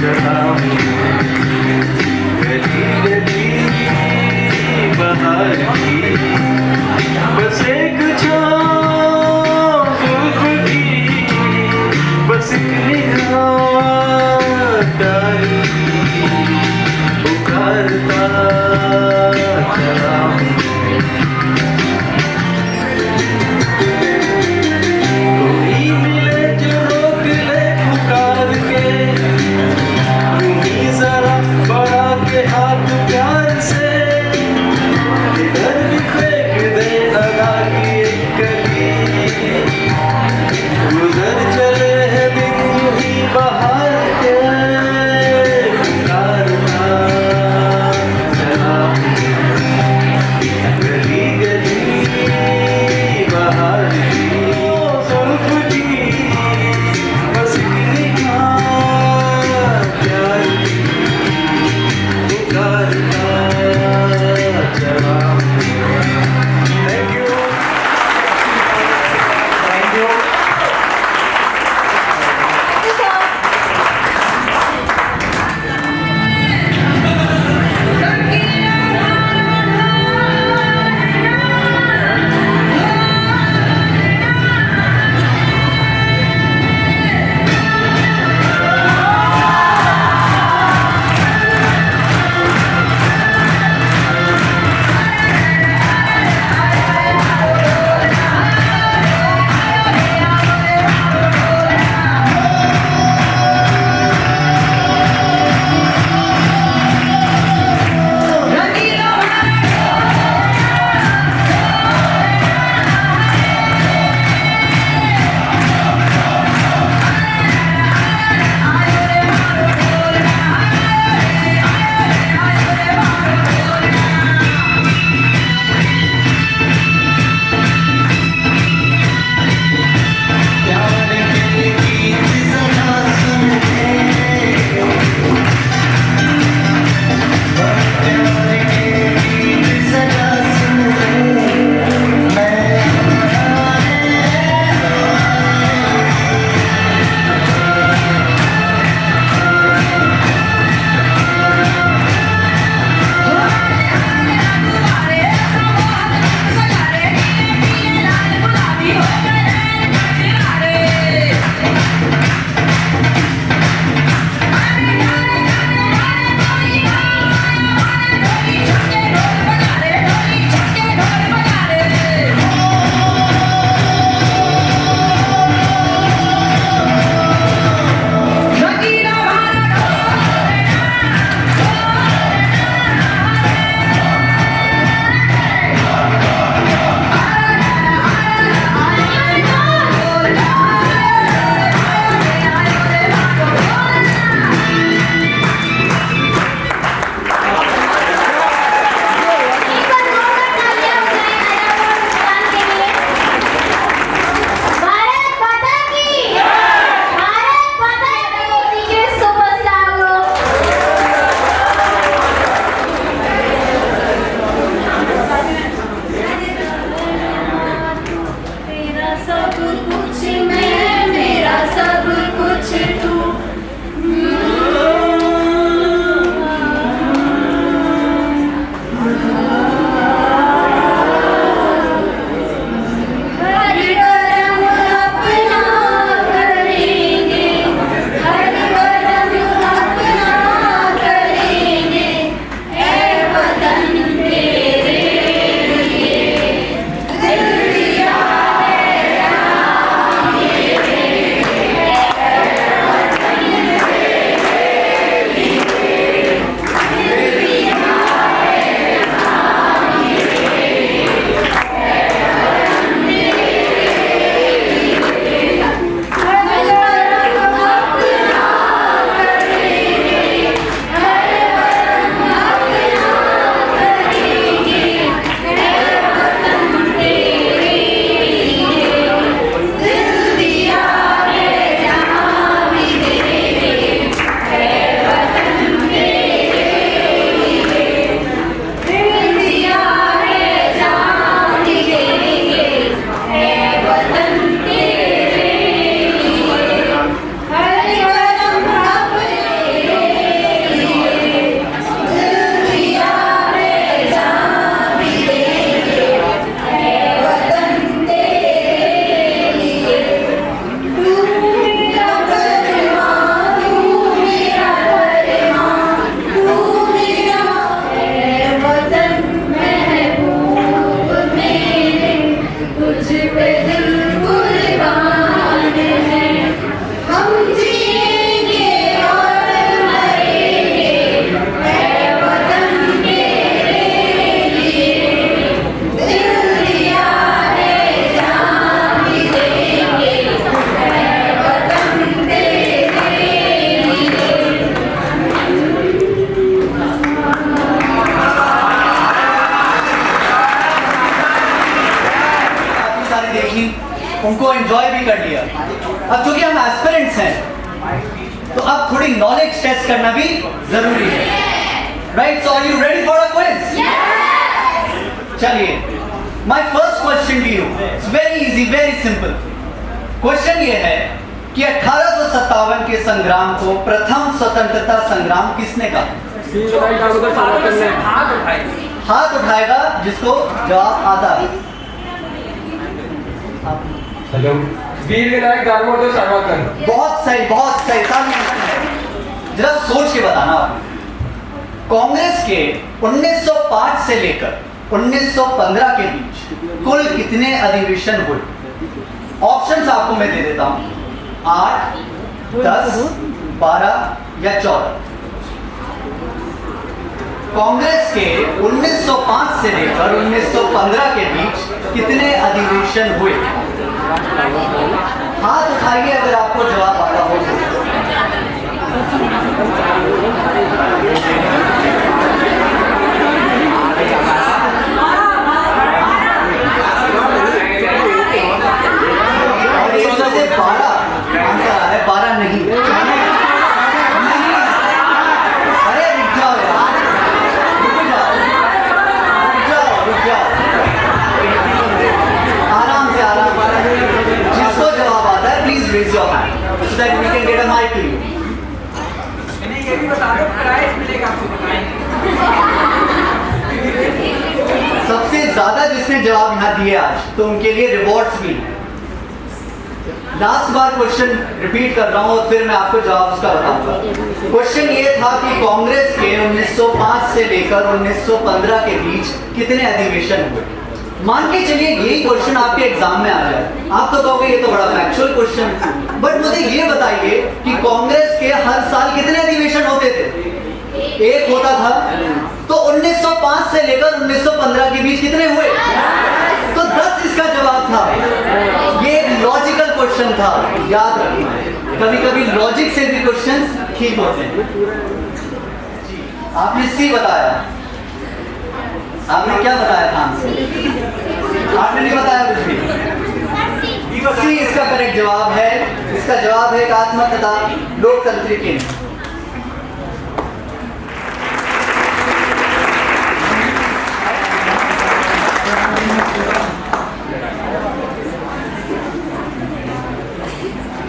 चला हूँ गली गली बाहर की बस एक छाँव जुल्फ की बस एक निगाह प्यार की पुकारता चला हूँ कोई मिले जो रोक ले पुकार के तुम्ही जरा बढ़ा के हाथ प्यार से इधर भी देखी, उनको एंजॉय भी कर लिया। अब चूंकि हम एस्पिरेंट्स हैं तो अब थोड़ी नॉलेज टेस्ट करना भी जरूरी है, right? So are you ready for a quiz? चलिए, my first question to you it's very easy, very simple. Question ये है कि 1857 के संग्राम को प्रथम स्वतंत्रता संग्राम किसने कहा? हाथ उठाएगा जिसको जवाब आता है। हेलो, वीर विनायक दामोदर सावरकर। बहुत सही, बहुत सही। जरा सोच के बताना आप। कांग्रेस के 1905 से लेकर 1915 के बीच कुल कितने अधिवेशन हुए? ऑप्शंस आपको मैं दे देता हूं, 8, 10, 12 या 14। कांग्रेस के 1905 से लेकर 1915 के बीच कितने अधिवेशन हुए? हाथ उठाइए अगर आपको जवाब आता हो। और इस वजह से 12 आंसर है, 12 नहीं। अरे रुक जाओ यार, रुक जाओ, आराम से, आराम से। जिसको जवाब आता है please raise your hand so that we can get a mic to you. ये भी बता दो प्राइज मिलेगा आपको, सबसे ज्यादा जिसने जवाब यहाँ दिए आज, तो उनके लिए रिवॉर्ड्स भी। लास्ट बार क्वेश्चन रिपीट कर रहा हूँ और फिर मैं आपको जवाब उसका बताऊंगा। क्वेश्चन ये था कि कांग्रेस के 1905 से लेकर 1915 के बीच कितने अधिवेशन हुए? मान के चलिए यही क्वेश्चन आपके एग्जाम में आ जाए, आप तो कहोगे ये तो बड़ा फैक्चुअल क्वेश्चन है, बट मुझे ये बताइए कि कांग्रेस के हर साल कितने अधिवेशन होते थे? एक होता था। तो 1905 से लेकर 1915 के बीच कितने हुए? तो 10 इसका जवाब था। ये एक लॉजिकल क्वेश्चन था, याद रखना। कभी कभी लॉजिक से भी क्वेश्चन ठीक होते हैं। आपने सी बताया, आपने क्या बताया था आंसर? आपने नहीं बताया कुछ भी। सी इसका करेक्ट जवाब है। इसका जवाब है एकात्मक तथा लोकतंत्र केंद्र।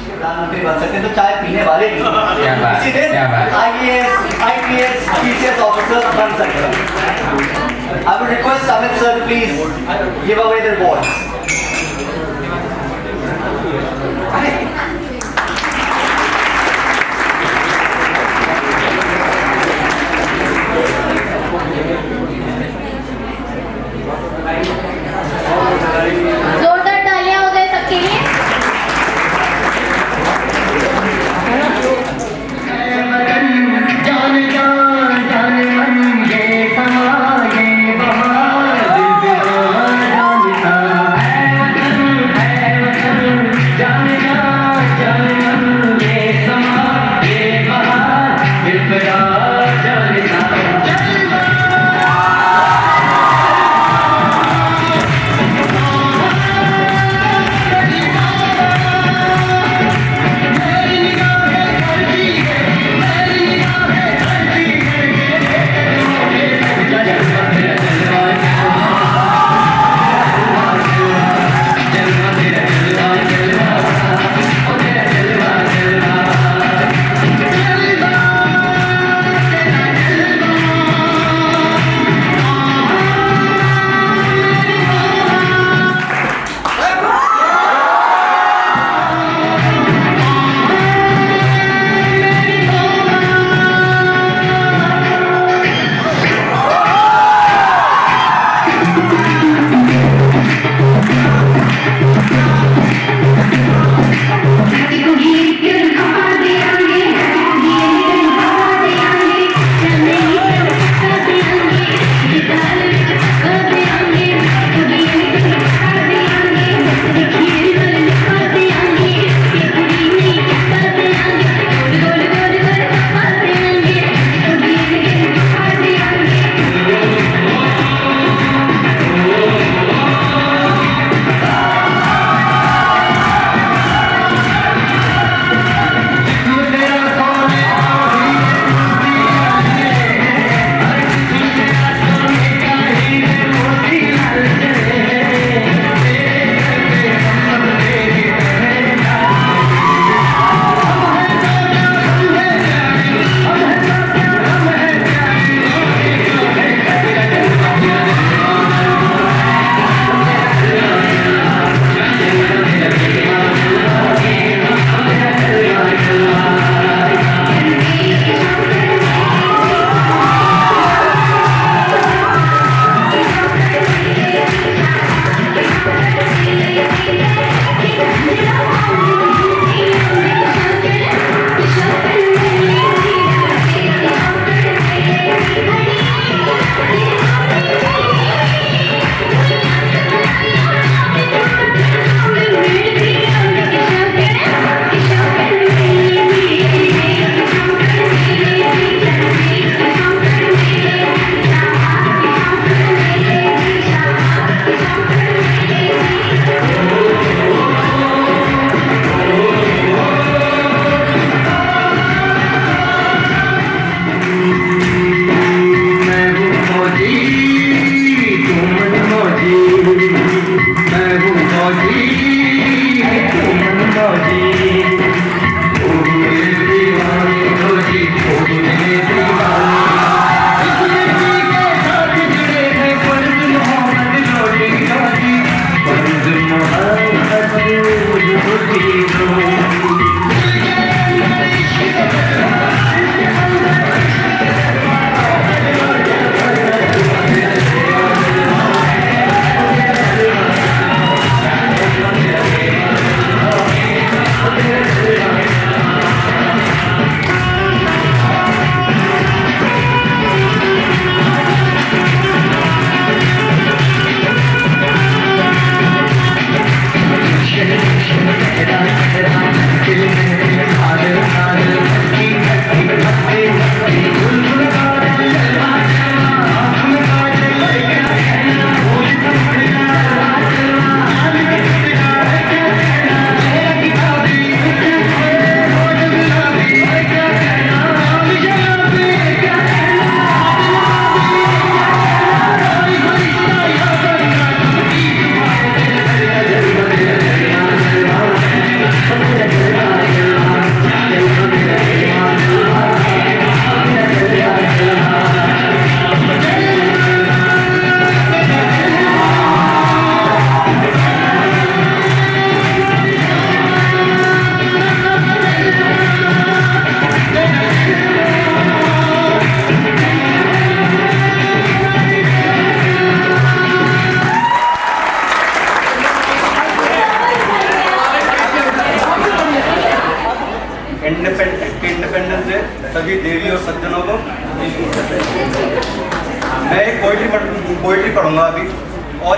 प्रधानमंत्री बन सकते हैं तो चाय पीने वाले भी इसी दिन IAS, IPS, PCS ऑफिसर बन सकते हैं। I would request Amit sir to please give away the rewards. जोरदार तालियां हो जाए सबके लिए। जान ये समा ये बहार दिल दीवाना जानता है।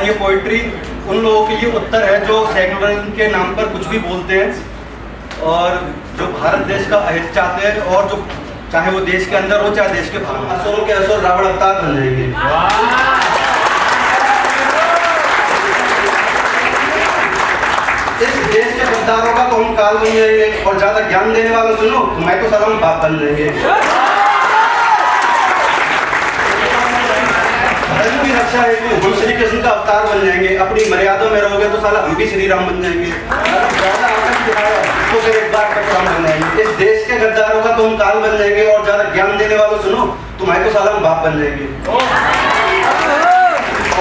ये पोइट्री उन लोगों के लिए उत्तर है जो सेकुलरिज्म के नाम पर कुछ भी बोलते हैं और जो भारत देश का अहित चाहते हैं, और जो चाहे वो देश के अंदर हो चाहे देश के बाहर। असुरों के असुर रावण अवतार बन जाएंगे। इस देश के गद्दारों का तो हम काल बन जाएंगे, और ज्यादा ज्ञान देने वालों सुनो तो मैं तो साला बाप बन जाएंगे। धर्म की रक्षा हेतु हम श्री कृष्ण का अवतार बन जाएंगे। अपनी मर्यादा में रहोगे तो साला हम भी श्री राम बन जाएंगे। ज्यादा आतंक दिखाया तो फिर एक बार परशुराम बन जाएंगे। इस देश के गद्दारों का तो हम काल बन जाएंगे, और ज्यादा ज्ञान देने वालों सुनो तो मैं तो साला बाप बन जाएंगे।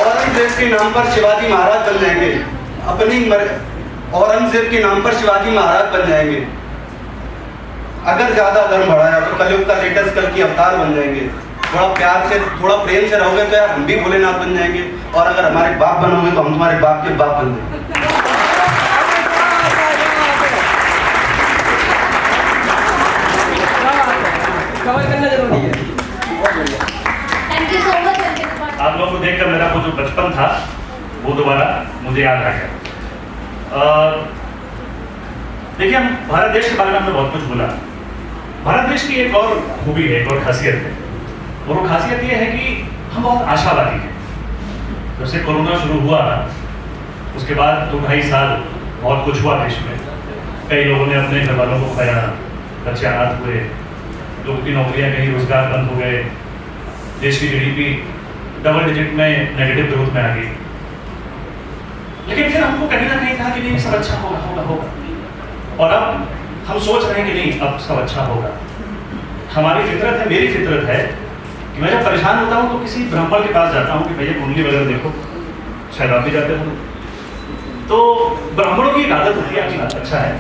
औरंगजेब के नाम पर शिवाजी महाराज बन जाएंगे। औरंगजेब के नाम पर शिवाजी महाराज बन जाएंगे। अगर ज्यादा धर्म बढ़ाया तो कलयुग का लेटेस्ट कल की अवतार बन जाएंगे। थोड़ा प्यार से थोड़ा प्रेम से रहोगे तो यार हम भी भोलेनाथ बन जाएंगे, और अगर हमारे बाप बनोगे तो हम तुम्हारे बाप के बाप बन जाएंगे। Thank you so much. आप लोगों को देखकर मेरा वो जो बचपन था वो दोबारा मुझे याद आ गया। देखिए, हम भारत देश के बारे में हमने बहुत कुछ बोला। भारत देश की एक और खूबी है, एक और खासियत है, और वो खासियत ये है कि हम बहुत आशावादी हैं। जब से कोरोना शुरू हुआ उसके बाद 2-2.5 साल बहुत कुछ हुआ देश में। कई लोगों ने अपने घर वालों को खोया, बच्चे अनाथ हुए, लोगों की नौकरियां गई, रोजगार बंद हो गए, देश की GDP डबल डिजिट में नेगेटिव ग्रोथ में आ गई। लेकिन फिर हमको कहीं ना कहीं था कि नहीं, सब अच्छा होगा होगा होगा, और अब हम सोच रहे हैं कि नहीं, अब सब अच्छा होगा। हमारी फितरत है, मेरी फितरत है कि मैं जब परेशान होता हूँ तो किसी ब्राह्मण के पास जाता हूँ कि भैया कुंडली वगैरह देखो, शायद आप भी जाते हो। तो ब्राह्मणों की एक आदत होती है, अच्छा है।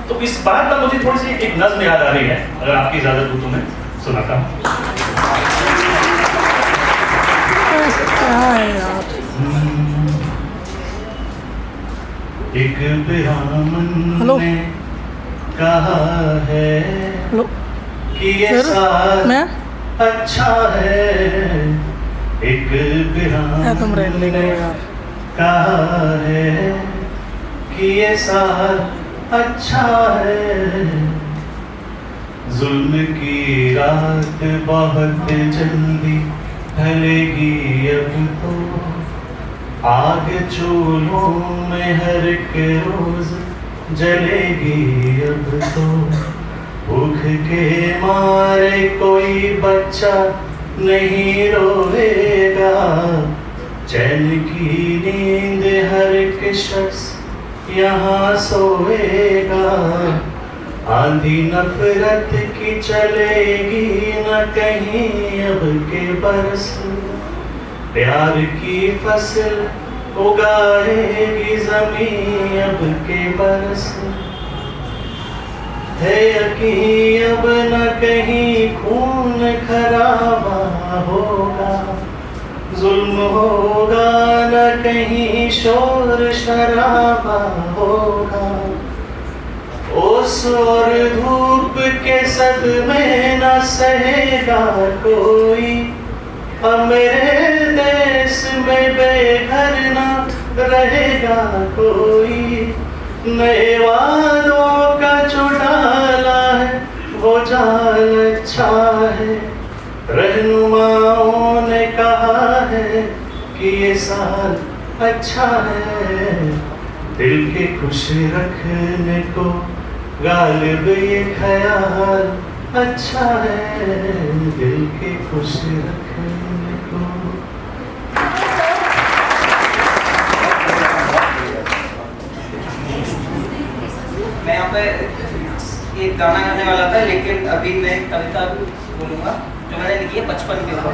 तो इस बात पर मुझे थोड़ी सी एक नज़्म याद आ रही है, अगर आपकी इजाजत हो तो मैं सुनाता हूँ। एक ब्राह्मण ने कहा है कि ये साल अच्छा है। एक ब्राह्मण ने कहा है कि ये साल अच्छा है। जुल्म की रात बहुत जल्दी ढलेगी अब तो, आग चूल्हों में हर एक रोज जलेगी अब तो। भूख के मारे कोई बच्चा नहीं रोएगा, चैन की नींद हर एक शख्स यहाँ सोएगा। आंधी नफरत की चलेगी न कहीं अब के बरस, प्यार की फसल उगाएगी जमीन अब के बरस। है यकीन अब न कहीं खून खराबा होगा, जुल्म होगा न कहीं शोर शराबा होगा। ओस और धूप के सदमे न सहेगा कोई, अब मेरे देश में बेघर न रहेगा कोई। नए वादों का जो डाला है वो जाल अच्छा है। रहनुमाओं ने कहा है कि ये साल अच्छा है। दिल के खुश रखने को गालिब ये ख्याल अच्छा है। दिल के खुश रखने को। मैं यहाँ पे एक गाना गाने वाला था, लेकिन अभी मैं कविता बोलूँगा जो मैंने लिखी है बचपन के ऊपर,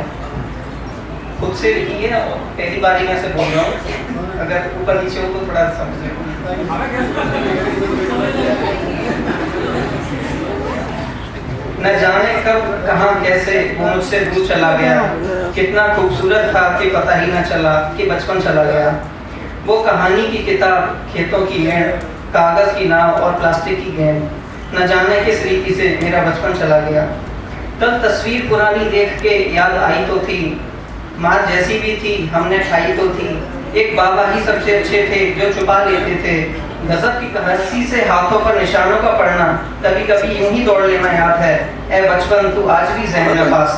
खुद से लिखी है और पहली बार ही मैं से बोल रहा हूँ। अगर ऊपर नीचे हो तो थोड़ा समझ। न जाने कब कहाँ कैसे वो मुझसे दूर चला गया, कितना खूबसूरत था कि पता ही न चला कि बचपन चला गया। वो कहानी की किताब, खेतों की मेड़, कागज की नाव और प्लास्टिक की गेंद, न जाने किस रीति से मेरा बचपन चला गया। तब तस्वीर पुरानी देख के याद आई तो थी, मार जैसी भी थी हमने खाई तो थी। एक बाबा ही सबसे अच्छे थे जो छुपा लेते थे। गजब की हंसी से हाथों पर निशानों का पड़ना, कभी कभी यूं ही दौड़ लेना याद है। ए बचपन तू आज भी ज़हन में पास।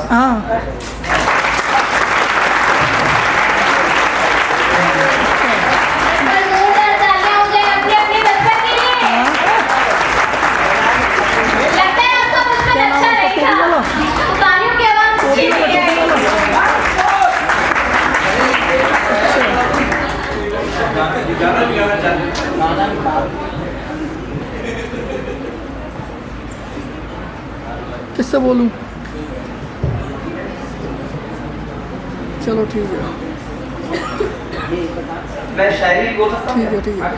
किससे बोलूं? चलो ठीक है, मैं शायरी बोल सकता हूँ। ठीक है, ठीक है।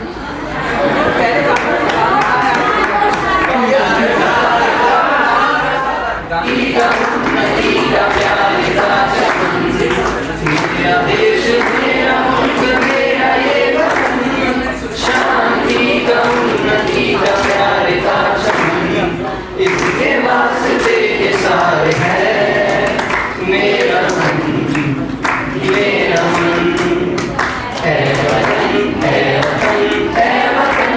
इसके वास्ते ये सारे हैं मेरा मन, मेरा मन। है वतन, है वतन, है वतन,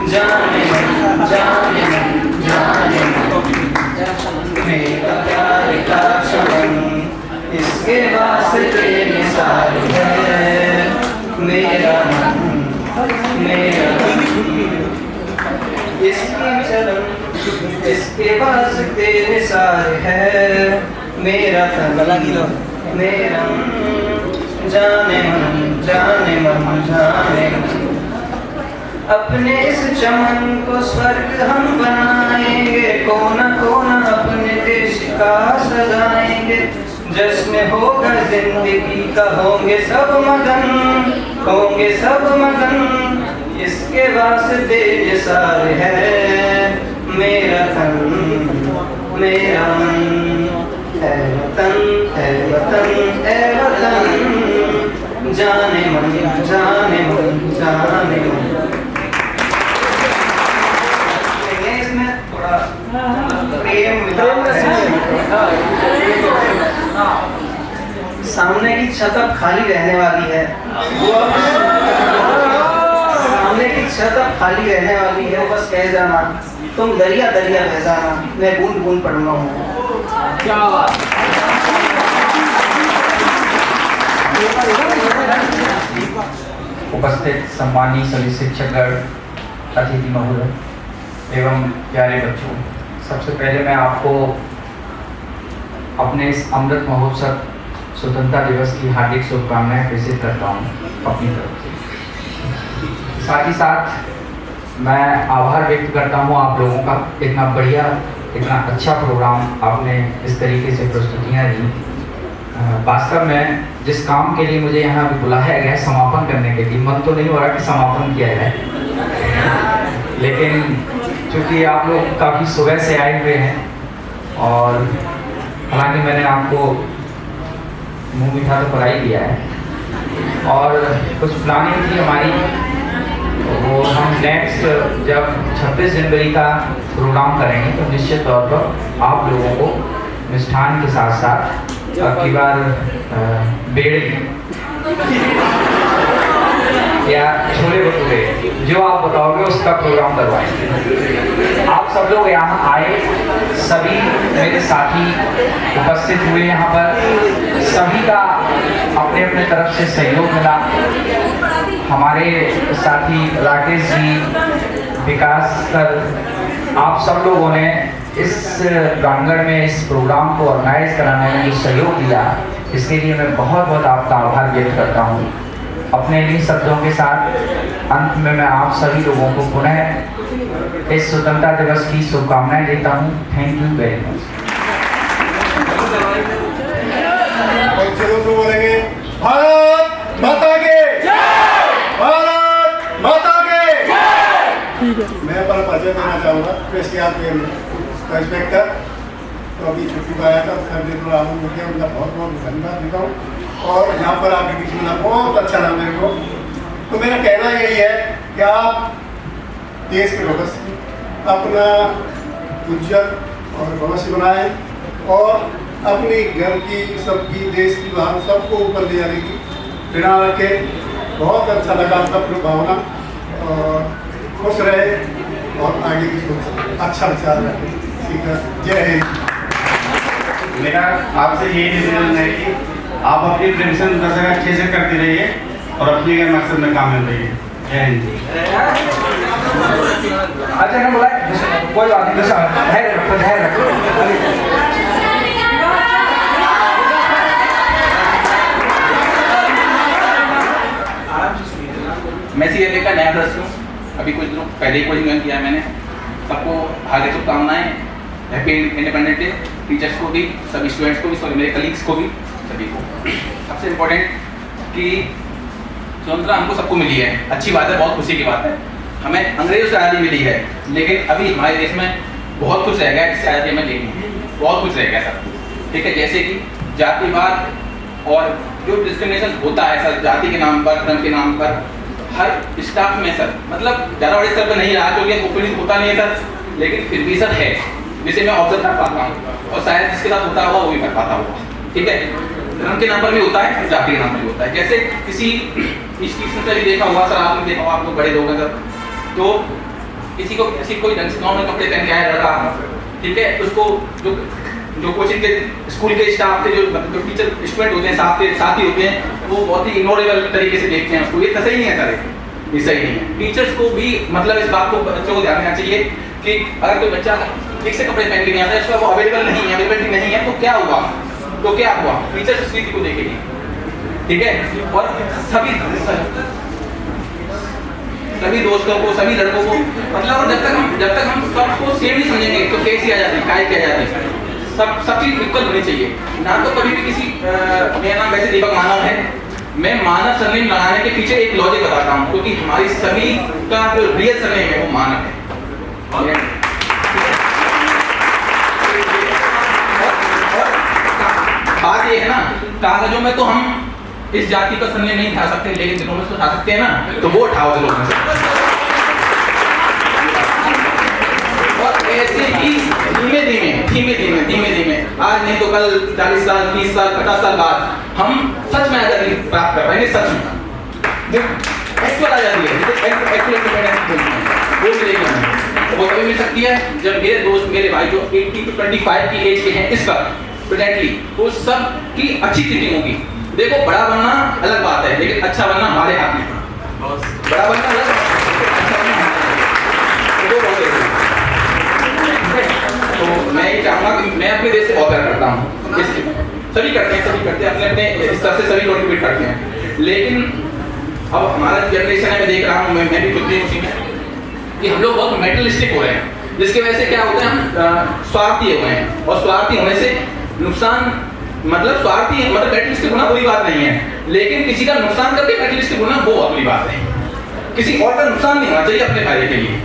जाने मन, जाने मन, जाने मन, मेरा प्यार का चमन। इसके वास्ते ये सारे हैं मेरा मन, मेरा मन। इसकी चलन इसके पास तेरे सारे है मेरा तन, मेरा जाने मन, जाने मन, जाने मन। अपने इस चमन को स्वर्ग हम बनाएंगे, कोना कोना अपने देश का सजाएंगे। जश्न होगा जिंदगी का, होंगे सब मगन, होंगे सब मगन। इसके वास्ते ये सारे है मेरा तन, मेरा मन। है वतन, है वतन, है वतन, जाने मन, जाने मन, जाने मन। इसमें थोड़ा प्रेम सामने की छत अब खाली रहने वाली है, सामने की छत अब खाली रहने वाली है। बस कह जाना तुम दरिया दरिया बह जाना, मैं बूंद बूंद पढ़ना हूँ। क्या बात। उपस्थित सम्मानीय सभी शिक्षकगण, अतिथि महोदय एवं प्यारे बच्चों, सबसे पहले मैं आपको अपने इस अमृत महोत्सव स्वतंत्रता दिवस की हार्दिक शुभकामनाएं प्रेषित करता हूँ अपनी तरफ से। साथ ही साथ मैं आभार व्यक्त करता हूँ आप लोगों का, इतना बढ़िया, इतना अच्छा प्रोग्राम आपने इस तरीके से प्रस्तुतियाँ दी। वास्तव में जिस काम के लिए मुझे यहाँ भी बुलाया गया है, समापन करने के लिए, मन तो नहीं हो रहा कि समापन किया जाए, लेकिन चूँकि आप लोग काफ़ी सुबह से आए हुए हैं और हालांकि मैंने आपको मुँह मीठा तो करा ही दिया है और कुछ प्लानिंग थी हमारी, वो हम नेक्स्ट जब 26 जनवरी का प्रोग्राम करेंगे तो निश्चित तौर पर आप लोगों को मिष्ठान के साथ साथ अगली बार बेड़े या छोले भटूरे जो आप बताओगे उसका प्रोग्राम करवाएंगे। आप सब लोग यहाँ आए, सभी मेरे साथी उपस्थित हुए यहाँ पर, सभी का अपने अपने तरफ से सहयोग मिला। हमारे साथी राकेश जी, विकास सर, आप सब लोगों ने इस प्रांगण में इस प्रोग्राम को ऑर्गेनाइज कराने में जो सहयोग दिया, इसके लिए मैं बहुत बहुत आपका आभार व्यक्त करता हूँ। अपने इन्हीं शब्दों के साथ अंत में मैं आप सभी लोगों को पुनः इस स्वतंत्रता दिवस की शुभकामनाएं देता हूँ। Thank you very much. बोलेंगे भारत माता के जय, भारत माता के जय। मैं पर परिचय देना चाहूँगा प्रेस के आपके इंस्पेक्टर, तो अभी छुट्टी पर आया था, कर दे थोड़ा आपको मुझे उनका बहुत बहुत धन्यवाद देता हूँ और यहाँ पर आपके बीच में बहुत अच्छा लगा मेरे को। तो मेरा कहना यही है कि आप देश के भविष्य अपना उज्जवल और भविष्य बनाएं और अपनी घर की, सबकी, देश की, बाहर सबको ऊपर ले जाने की प्रेरणा रखे। बहुत अच्छा लगा आपका भावना, और खुश रहे और आगे की सोच अच्छा विचार रखे। ठीक है, जय हिंद। मेरा आपसे यही निवेदन है कि आप अपनी प्रिपरेशन दशक अच्छे से करते रहिए और अपने के मकसद में कामयाब रहिए। जय हिंद। अच्छा ना बोला कोई बात नहीं, धैर्य रखो, धैर्य रखो। मैं CFA का नया सदस्य हूँ, अभी कुछ दिनों पहले ही कोचिंग ज्वाइन किया है मैंने। सबको हार्दिक शुभकामनाएं, हैप्पी इंडिपेंडेंस डे। टीचर्स को भी, सभी स्टूडेंट्स को भी, सॉरी मेरे कलीग्स को भी, सभी को। सबसे इम्पोर्टेंट कि स्वतंत्रता हमको सबको मिली है, अच्छी बात है, बहुत खुशी की बात है। हमें अंग्रेजों से आज़ादी मिली है, लेकिन अभी हमारे देश में बहुत कुछ रह गया है जिससे आज़ादी हमें लेनी है, बहुत कुछ रह गया सर। ठीक है, जैसे कि जातिवाद और जो डिस्क्रिमिनेशन होता है सर, जाति के नाम पर, धर्म के नाम पर, हर स्टाफ में सर, मतलब ज़्यादा बड़े स्तर पर नहीं रहा क्योंकि ओपनिंग होता नहीं है सर, लेकिन फिर भी सर है, जिसे मैं ऑब्जर्व कर पाता हूँ और शायद जिसके साथ होता होगा वो भी कर पाता होगा। ठीक है, धर्म के नाम पर भी होता है, जाति के नाम पर भी होता है। जैसे किसी इंस्टीट्यूशन से भी देखा होगा सर, आपने देखा होगा, आप लोग बड़े लोग हैं सर, तो किसी कोई ढंग से नॉर्मल कपड़े पहन के आया लड़का, ठीक है, उसको जो कोचिंग के स्कूल के स्टाफ के जो टीचर स्टूडेंट होते हैं, साथी होते हैं, वो बहुत ही इग्नोरेबल तरीके से देखते हैं उसको। ये सही नहीं है सर, ये सही नहीं है। टीचर्स को भी मतलब इस बात को बच्चों को ध्यान देना चाहिए कि अगर कोई बच्चा ठीक से कपड़े पहन के नहीं आता है, उसका वो अवेलेबल नहीं है, अवेलेबिलिटी नहीं है, तो क्या हुआ, टीचर्स उस चीज को देखेगी। ठीक है, और सभी दोस्तों को, सभी लड़कों को, मतलब जब तक हम सबको सेम नहीं समझेंगे तो कैसी आ जाती है, काय क्या जाती है, सब चीज इक्वल होनी चाहिए ना। तो कभी भी किसी, मेरा नाम वैसे दीपक मानव है, मैं मानव सरनेम लगाने के पीछे एक लॉजिक बताता हूँ, क्योंकि हमारी सभी का जो रियल सरनेम है वो मानव है। बात ये है ना, कागजों में तो हम इस जाति का सरनेम नहीं उठा सकते, लेकिन दिलों में तो उठा सकते हैं ना, तो वो उठाओ दिलों में से। और ऐसे ही धीमे धीमे आज नहीं तो कल 40 साल, 30 साल, 50 साल बाद हम सच में आजादी प्राप्त कर पाएंगे। सच में एक्चुअल आजादी है, एक्चुअल इंडिपेंडेंस वो मिलेगी हमें। वो कभी मिल सकती है जब मेरे दोस्त, मेरे भाई जो 80 to 25 की एज के हैं इस वक्त प्रेजेंटली, वो सब की अच्छी थिंकिंग होगी। देखो, बड़ा बनना अलग बात है, लेकिन अच्छा बनना हमारे हाथ में। बड़ा बनना अलग, अच्छा बनना तो मैं ये चाहूँगा कि मैं अपने देश से बहुत प्यार करता हूँ, सभी करते हैं, अपने स्तर से सभी कंट्रीब्यूट करते हैं। लेकिन अब हमारा जनरेशन है, मैं देख रहा हूँ, मैं भी खुद भी उसी में, कि हम लोग बहुत मेटलिस्टिक हो रहे हैं, जिसकी वजह से क्या होता है, हम स्वार्थी हुए हैं, और स्वार्थी होने से नुकसान, मतलब स्वार्थी है, मतलब मेटलिस्टिक होना बुरी बात नहीं है, लेकिन किसी का नुकसान करके मेटलिस्टिक होना वो बहुत बुरी बात है। किसी और का नुकसान नहीं होना चाहिए अपने फायदे के लिए,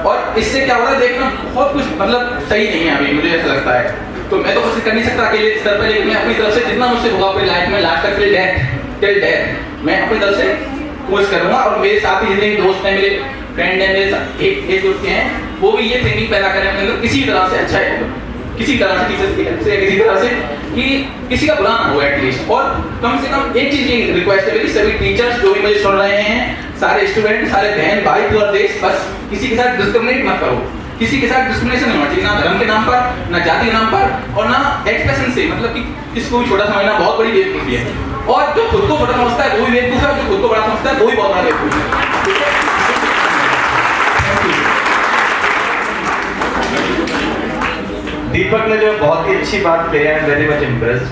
और इससे क्या हो रहा है देखना बहुत कुछ मतलब सही नहीं है अभी, मुझे ऐसा लगता है। तो मैं तो कुछ कर नहीं सकता अकेले स्तर पर, लेकिन मैं अपनी तरफ से जितना मुझसे होगा अपनी लाइफ में लास्ट तक टिल डेथ मैं अपनी तरफ से कोशिश करूंगा। और मेरे साथ ही जितने दोस्त हैं, मेरे फ्रेंड हैं, मेरे एक ग्रुप के हैं, वो भी ये थिंकिंग पैदा करें अपने अंदर, किसी तरह से अच्छा है, किसी तरह से टीचर्स की हेल्प से, किसी तरह से कि किसी का बुरा ना हो एटलीस्ट। और कम से कम एक चीज ये रिक्वेस्ट है कि सभी टीचर्स जो भी मुझे सुन रहे हैं, सारे स्टूडेंट, सारे बहन भाई और देश, बस किसी के साथ डिस्क्रिमिनेट मत करो, किसी के साथ डिस्क्रिमिनेशन नहीं होना चाहिए, ना धर्म के नाम पर, ना जाति के नाम पर, और ना एक्सप्रेशन से, मतलब कि किसको भी छोटा समझना बहुत बड़ी बेवकूफी है। और जो खुद को छोटा समझता है वो भी बेवकूफ है, जो खुद को बड़ा समझता है वो भी बहुत बड़ा बेवकूफ है। दीपक ने जो बहुत ही अच्छी बात कही है, वेरी मच इम्प्रेस्ड।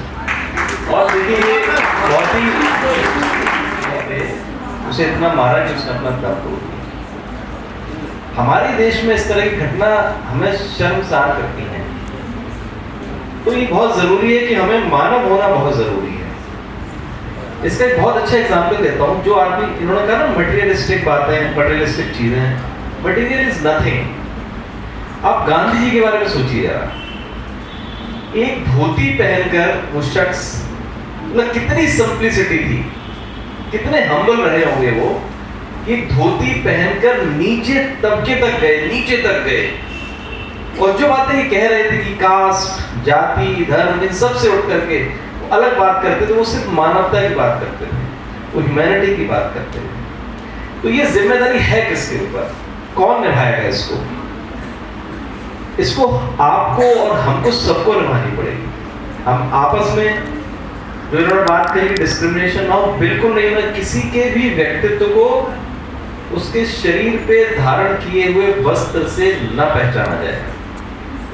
और देखिए ये बहुत ही, उसे इतना मारा कि उसने अपना प्राप्त हो। हमारे देश में इस तरह की घटना हमें शर्मसार करती है, तो ये बहुत जरूरी है कि हमें मानव होना बहुत जरूरी है। इसका एक बहुत अच्छा एग्जाम्पल देता हूँ। जो आदमी, इन्होंने कहा ना मटेरियलिस्टिक बातें, मटेरियलिस्टिक चीजें, मटेरियल इज नथिंग। आप गांधी जी के बारे में सोचिए यार, एक धोती पहनकर वो शख्स, मतलब कितनी सिंप्लिसिटी थी, कितने हम्बल रहे होंगे वो, कि धोती पहनकर नीचे तबके तक गए, नीचे तक गए। और जो बातें ये कह रहे थे कि कास्ट, जाति, धर्म, इन सब से उठ करके अलग बात करते थे, वो सिर्फ मानवता की बात करते थे, वो ह्यूमैनिटी की बात करते थे। तो ये जिम्मेदारी है किसके ऊपर, कौन निभाएगा इसको? इसको आपको और हमको सबको निभानी पड़ेगी। हम आपस में जो इन्होंने बात करी डिस्क्रिमिनेशन ना हो, बिल्कुल नहीं होना। किसी के भी व्यक्तित्व को उसके शरीर पे धारण किए हुए वस्त्र से न पहचाना जाएगा,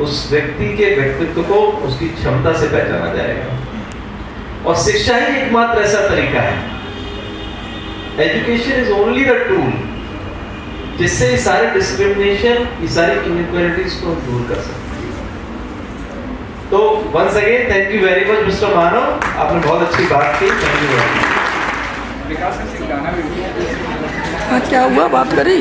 उस व्यक्ति के व्यक्तित्व को उसकी क्षमता से पहचाना जाएगा। और शिक्षा ही एकमात्र ऐसा तरीका है, education is only the tool जिससे ये सारे डिस्क्रिमिनेशन, ये सारी इनइक्वालिटीज को हम दूर कर सकते हैं। तो once again thank you very much mister Manav, आपने बहुत अच्छी बात की। Thank you very much. हाँ क्या हुआ, बात करी?